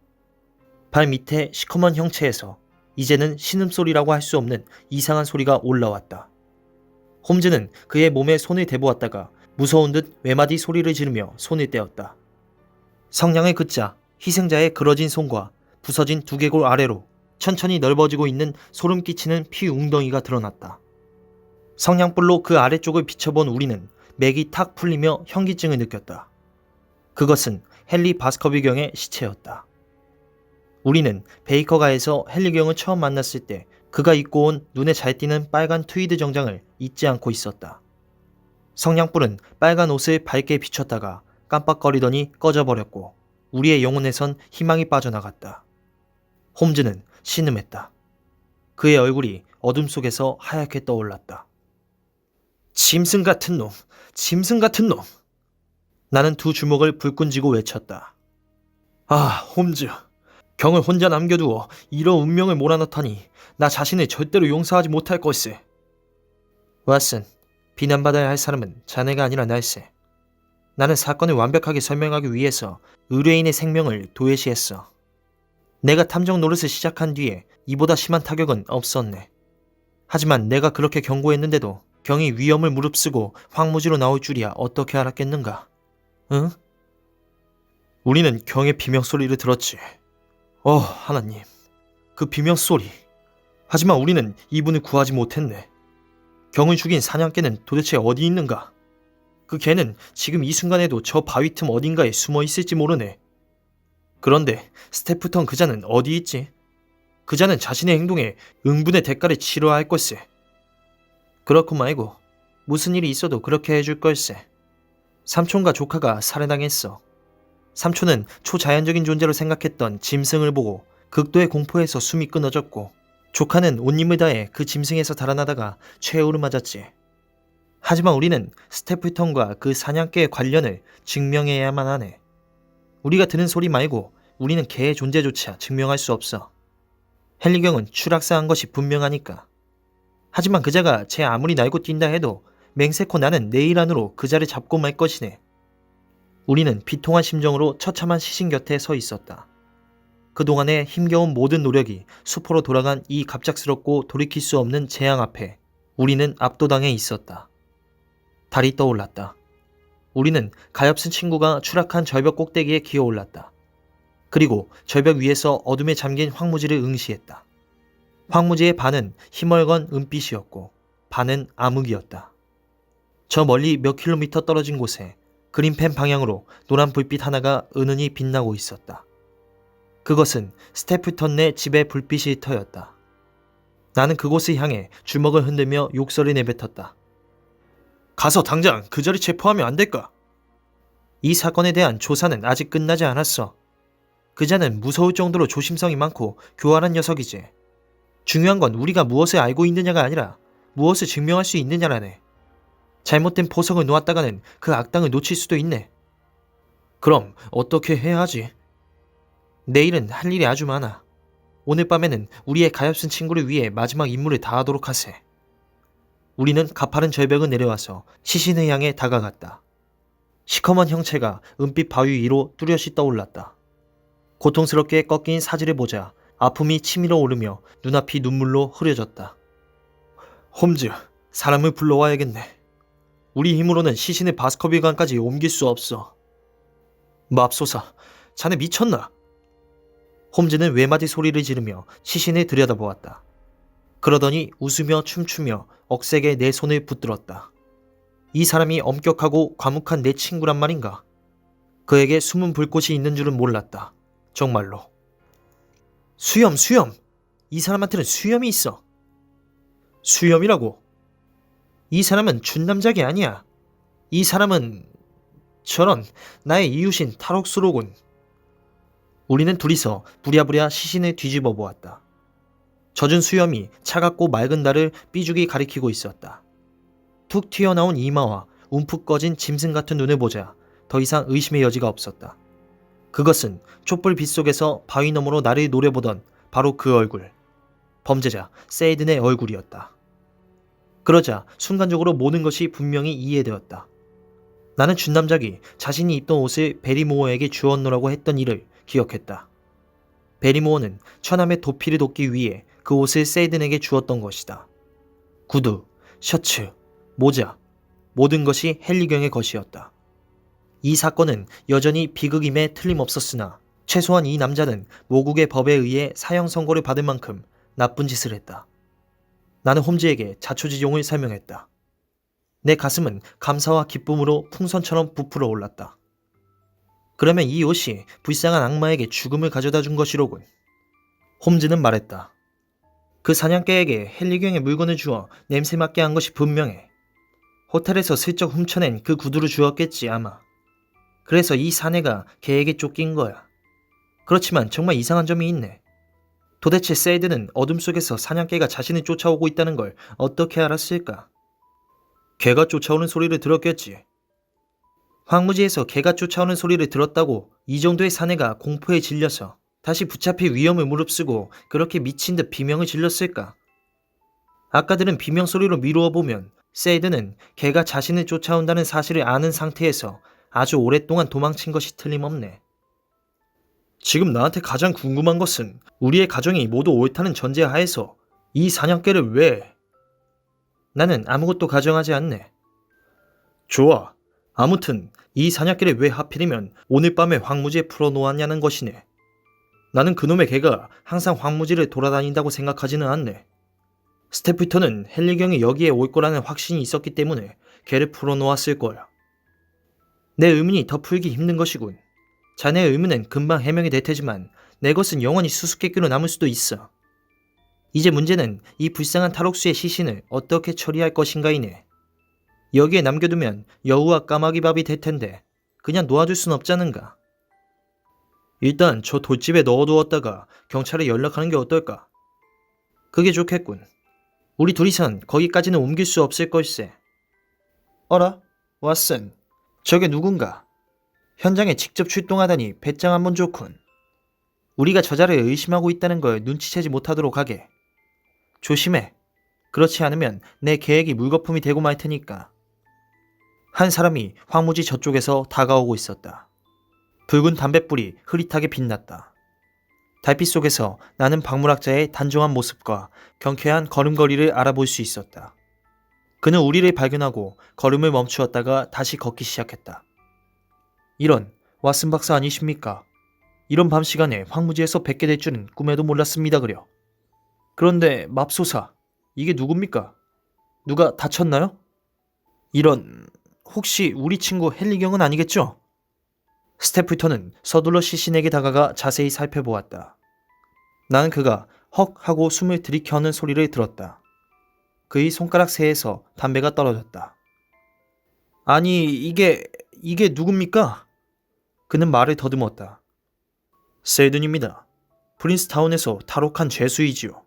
발 밑에 시커먼 형체에서 이제는 신음소리라고 할 수 없는 이상한 소리가 올라왔다. 홈즈는 그의 몸에 손을 대보았다가 무서운 듯 외마디 소리를 지르며 손을 떼었다. 성냥을 긋자 희생자의 그러진 손과 부서진 두개골 아래로 천천히 넓어지고 있는 소름 끼치는 피 웅덩이가 드러났다. 성냥불로 그 아래쪽을 비춰본 우리는 맥이 탁 풀리며 현기증을 느꼈다. 그것은 헨리 바스커빌경의 시체였다. 우리는 베이커가에서 헨리 경을 처음 만났을 때 그가 입고 온 눈에 잘 띄는 빨간 트위드 정장을 잊지 않고 있었다. 성냥불은 빨간 옷을 밝게 비췄다가 깜빡거리더니 꺼져버렸고 우리의 영혼에선 희망이 빠져나갔다. 홈즈는 신음했다. 그의 얼굴이 어둠 속에서 하얗게 떠올랐다. 짐승 같은 놈, 짐승 같은 놈. 나는 두 주먹을 불끈 쥐고 외쳤다. 아, 홈즈. 경을 혼자 남겨두어 이런 운명을 몰아넣다니 나 자신을 절대로 용서하지 못할 것세. 왓슨, 비난받아야 할 사람은 자네가 아니라 날세. 나는 사건을 완벽하게 설명하기 위해서 의뢰인의 생명을 도외시했어. 내가 탐정 노릇을 시작한 뒤에 이보다 심한 타격은 없었네. 하지만 내가 그렇게 경고했는데도 경이 위험을 무릅쓰고 황무지로 나올 줄이야 어떻게 알았겠는가? 응? 우리는 경의 비명소리를 들었지. 하나님, 그 비명소리. 하지만 우리는 이분을 구하지 못했네. 경을 죽인 사냥개는 도대체 어디 있는가? 그 개는 지금 이 순간에도 저 바위 틈 어딘가에 숨어 있을지 모르네. 그런데 스테프턴 그자는 어디 있지? 그자는 자신의 행동에 응분의 대가를 치러야 할 걸세. 그렇고 말고 무슨 일이 있어도 그렇게 해줄 걸세. 삼촌과 조카가 살해당했어. 삼촌은 초자연적인 존재로 생각했던 짐승을 보고 극도의 공포에서 숨이 끊어졌고 조카는 온 힘을 다해 그 짐승에서 달아나다가 최후를 맞았지. 하지만 우리는 스테플턴과 그 사냥개의 관련을 증명해야만 하네. 우리가 들은 소리 말고 우리는 개의 존재조차 증명할 수 없어. 헨리경은 추락사한 것이 분명하니까. 하지만 그자가 제 아무리 날고 뛴다 해도 맹세코 나는 내일 안으로 그자를 잡고 말 것이네. 우리는 비통한 심정으로 처참한 시신 곁에 서 있었다. 그동안의 힘겨운 모든 노력이 수포로 돌아간 이 갑작스럽고 돌이킬 수 없는 재앙 앞에 우리는 압도당해 있었다. 달이 떠올랐다. 우리는 가엾은 친구가 추락한 절벽 꼭대기에 기어올랐다. 그리고 절벽 위에서 어둠에 잠긴 황무지를 응시했다. 황무지의 반은 희멀건 은빛이었고 반은 암흑이었다. 저 멀리 몇 킬로미터 떨어진 곳에 그린펜 방향으로 노란 불빛 하나가 은은히 빛나고 있었다. 그것은 스테프턴 네 집의 불빛이 터였다. 나는 그곳을 향해 주먹을 흔들며 욕설을 내뱉었다. 가서 당장 그 자리 체포하면 안 될까? 이 사건에 대한 조사는 아직 끝나지 않았어. 그자는 무서울 정도로 조심성이 많고 교활한 녀석이지. 중요한 건 우리가 무엇을 알고 있느냐가 아니라 무엇을 증명할 수 있느냐라네. 잘못된 포석을 놓았다가는 그 악당을 놓칠 수도 있네. 그럼 어떻게 해야 하지? 내일은 할 일이 아주 많아. 오늘 밤에는 우리의 가엾은 친구를 위해 마지막 임무를 다하도록 하세. 우리는 가파른 절벽을 내려와서 시신을 향해 다가갔다. 시커먼 형체가 은빛 바위 위로 뚜렷이 떠올랐다. 고통스럽게 꺾인 사지를 보자 아픔이 치밀어 오르며 눈앞이 눈물로 흐려졌다. 홈즈, 사람을 불러와야겠네. 우리 힘으로는 시신을 바스커빌강까지 옮길 수 없어. 맙소사, 자네 미쳤나? 홈즈는 외마디 소리를 지르며 시신을 들여다보았다. 그러더니 웃으며 춤추며 억세게 내 손을 붙들었다. 이 사람이 엄격하고 과묵한 내 친구란 말인가? 그에게 숨은 불꽃이 있는 줄은 몰랐다. 정말로. 수염! 이 사람한테는 수염이 있어. 수염이라고? 이 사람은 준남작이 아니야. 이 사람은 저런 나의 이웃인 탈옥수로군. 우리는 둘이서 부랴부랴 시신을 뒤집어 보았다. 젖은 수염이 차갑고 맑은 달을 삐죽이 가리키고 있었다. 툭 튀어나온 이마와 움푹 꺼진 짐승 같은 눈을 보자 더 이상 의심의 여지가 없었다. 그것은 촛불 빛 속에서 바위 너머로 나를 노려보던 바로 그 얼굴. 범죄자 세이든의 얼굴이었다. 그러자 순간적으로 모든 것이 분명히 이해되었다. 나는 준남작이 자신이 입던 옷을 베리모어에게 주었노라고 했던 일을 기억했다. 베리모어는 처남의 도피를 돕기 위해 그 옷을 세이든에게 주었던 것이다. 구두, 셔츠, 모자, 모든 것이 헨리경의 것이었다. 이 사건은 여전히 비극임에 틀림없었으나 최소한 이 남자는 모국의 법에 의해 사형 선고를 받을 만큼 나쁜 짓을 했다. 나는 홈즈에게 자초지종을 설명했다. 내 가슴은 감사와 기쁨으로 풍선처럼 부풀어 올랐다. 그러면 이 옷이 불쌍한 악마에게 죽음을 가져다 준 것이로군. 홈즈는 말했다. 그 사냥개에게 헨리경의 물건을 주어 냄새 맡게 한 것이 분명해. 호텔에서 슬쩍 훔쳐낸 그 구두를 주었겠지 아마. 그래서 이 사내가 개에게 쫓긴 거야. 그렇지만 정말 이상한 점이 있네. 도대체 세이드는 어둠 속에서 사냥개가 자신을 쫓아오고 있다는 걸 어떻게 알았을까? 개가 쫓아오는 소리를 들었겠지. 황무지에서 개가 쫓아오는 소리를 들었다고 이 정도의 사내가 공포에 질려서 다시 붙잡힐 위험을 무릅쓰고 그렇게 미친 듯 비명을 질렀을까? 아까 들은 비명 소리로 미루어 보면 세이드는 개가 자신을 쫓아온다는 사실을 아는 상태에서 아주 오랫동안 도망친 것이 틀림없네. 지금 나한테 가장 궁금한 것은 우리의 가정이 모두 옳다는 전제 하에서 이 사냥개를 왜... 나는 아무것도 가정하지 않네. 좋아. 아무튼 이 사냥개를 왜 하필이면 오늘 밤에 황무지에 풀어놓았냐는 것이네. 나는 그놈의 개가 항상 황무지를 돌아다닌다고 생각하지는 않네. 스태프턴은 헨리경이 여기에 올 거라는 확신이 있었기 때문에 개를 풀어놓았을 거야. 내 의문이 더 풀기 힘든 것이군. 자네의 의문은 금방 해명이 될 테지만 내 것은 영원히 수수께끼로 남을 수도 있어. 이제 문제는 이 불쌍한 탈옥수의 시신을 어떻게 처리할 것인가이네. 여기에 남겨두면 여우와 까마귀밥이 될 텐데 그냥 놓아둘 순 없자는가. 일단 저 돌집에 넣어두었다가 경찰에 연락하는 게 어떨까? 그게 좋겠군. 우리 둘이선 거기까지는 옮길 수 없을 걸세. 어라? 왓슨. 저게 누군가? 현장에 직접 출동하다니 배짱 한번 좋군. 우리가 저자를 의심하고 있다는 걸 눈치채지 못하도록 하게. 조심해. 그렇지 않으면 내 계획이 물거품이 되고 말 테니까. 한 사람이 황무지 저쪽에서 다가오고 있었다. 붉은 담뱃불이 흐릿하게 빛났다. 달빛 속에서 나는 박물학자의 단정한 모습과 경쾌한 걸음걸이를 알아볼 수 있었다. 그는 우리를 발견하고 걸음을 멈추었다가 다시 걷기 시작했다. 이런, 왓슨 박사 아니십니까? 이런 밤 시간에 황무지에서 뵙게 될 줄은 꿈에도 몰랐습니다 그려. 그런데 맙소사, 이게 누굽니까? 누가 다쳤나요? 이런, 혹시 우리 친구 헨리경은 아니겠죠? 스태프턴은 서둘러 시신에게 다가가 자세히 살펴보았다. 나는 그가 헉 하고 숨을 들이켜는 소리를 들었다. 그의 손가락 새에서 담배가 떨어졌다. 아니, 이게 누굽니까? 그는 말을 더듬었다. 세이든입니다. 프린스타운에서 탈옥한 죄수이지요.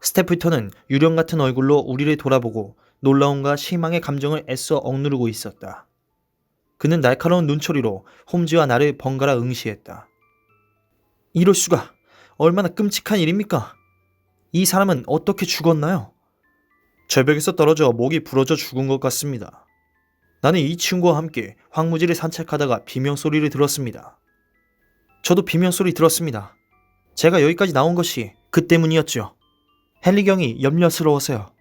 스태프턴은 유령 같은 얼굴로 우리를 돌아보고 놀라움과 실망의 감정을 애써 억누르고 있었다. 그는 날카로운 눈초리로 홈즈와 나를 번갈아 응시했다. 이럴 수가. 얼마나 끔찍한 일입니까? 이 사람은 어떻게 죽었나요? 절벽에서 떨어져 목이 부러져 죽은 것 같습니다. 나는 이 친구와 함께 황무지를 산책하다가 비명소리를 들었습니다. 저도 비명소리 들었습니다. 제가 여기까지 나온 것이 그 때문이었죠. 헨리경이 염려스러워서요.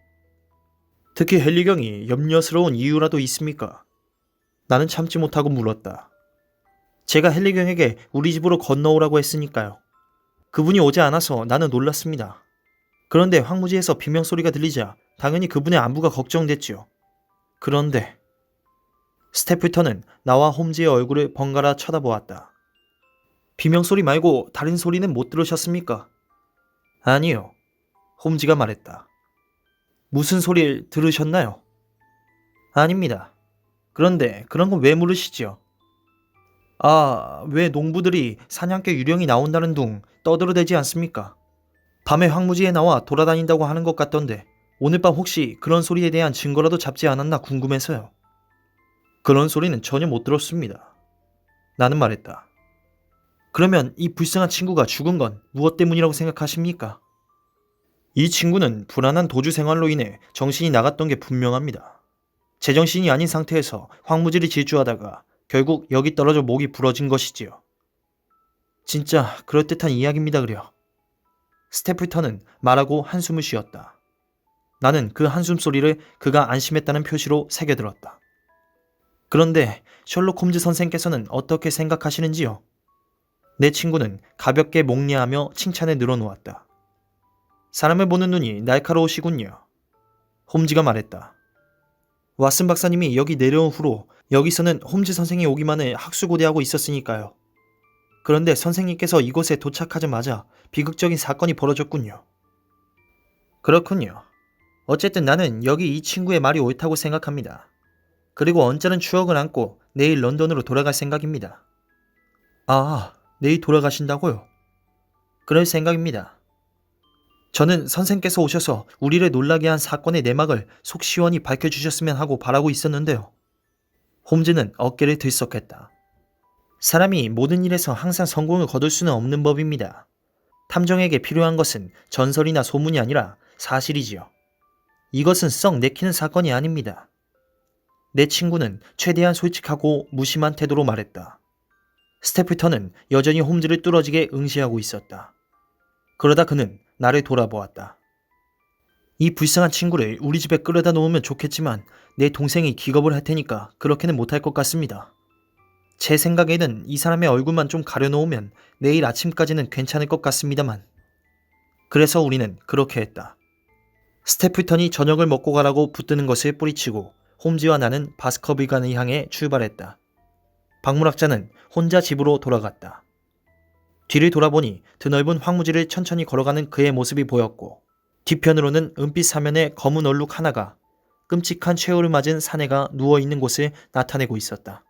특히 헨리경이 염려스러운 이유라도 있습니까? 나는 참지 못하고 물었다. 제가 헨리경에게 우리 집으로 건너오라고 했으니까요. 그분이 오지 않아서 나는 놀랐습니다. 그런데 황무지에서 비명소리가 들리자 당연히 그분의 안부가 걱정됐지요. 그런데 스테플턴은 나와 홈즈의 얼굴을 번갈아 쳐다보았다. 비명소리 말고 다른 소리는 못 들으셨습니까? 아니요. 홈즈가 말했다. 무슨 소리를 들으셨나요? 아닙니다. 그런데 그런 건 왜 물으시지요? 왜 농부들이 사냥개 유령이 나온다는 둥 떠들어대지 않습니까? 밤에 황무지에 나와 돌아다닌다고 하는 것 같던데 오늘 밤 혹시 그런 소리에 대한 증거라도 잡지 않았나 궁금해서요. 그런 소리는 전혀 못 들었습니다. 나는 말했다. 그러면 이 불쌍한 친구가 죽은 건 무엇 때문이라고 생각하십니까? 이 친구는 불안한 도주 생활로 인해 정신이 나갔던 게 분명합니다. 제정신이 아닌 상태에서 황무지를 질주하다가 결국 여기 떨어져 목이 부러진 것이지요. 진짜 그럴듯한 이야기입니다 그려. 스테플턴은 말하고 한숨을 쉬었다. 나는 그 한숨 소리를 그가 안심했다는 표시로 새겨들었다. 그런데 셜록 홈즈 선생께서는 어떻게 생각하시는지요? 내 친구는 가볍게 목례하며 칭찬에 늘어놓았다. 사람을 보는 눈이 날카로우시군요. 홈즈가 말했다. 왓슨 박사님이 여기 내려온 후로 여기서는 홈즈 선생이 오기만을 학수고대하고 있었으니까요. 그런데 선생님께서 이곳에 도착하자마자 비극적인 사건이 벌어졌군요. 그렇군요. 어쨌든 나는 여기 이 친구의 말이 옳다고 생각합니다. 그리고 언짢은 추억을 안고 내일 런던으로 돌아갈 생각입니다. 내일 돌아가신다고요? 그럴 생각입니다. 저는 선생께서 오셔서 우리를 놀라게 한 사건의 내막을 속 시원히 밝혀주셨으면 하고 바라고 있었는데요. 홈즈는 어깨를 들썩했다. 사람이 모든 일에서 항상 성공을 거둘 수는 없는 법입니다. 탐정에게 필요한 것은 전설이나 소문이 아니라 사실이지요. 이것은 썩 내키는 사건이 아닙니다. 내 친구는 최대한 솔직하고 무심한 태도로 말했다. 스테플턴은 여전히 홈즈를 뚫어지게 응시하고 있었다. 그러다 그는 나를 돌아보았다. 이 불쌍한 친구를 우리 집에 끌어다 놓으면 좋겠지만 내 동생이 기겁을 할 테니까 그렇게는 못할 것 같습니다. 제 생각에는 이 사람의 얼굴만 좀 가려놓으면 내일 아침까지는 괜찮을 것 같습니다만. 그래서 우리는 그렇게 했다. 스테플턴이 저녁을 먹고 가라고 붙드는 것을 뿌리치고 홈즈와 나는 바스커빌관을 향해 출발했다. 박물학자는 혼자 집으로 돌아갔다. 뒤를 돌아보니 드넓은 황무지를 천천히 걸어가는 그의 모습이 보였고 뒤편으로는 은빛 사면의 검은 얼룩 하나가 끔찍한 최후를 맞은 사내가 누워있는 곳을 나타내고 있었다.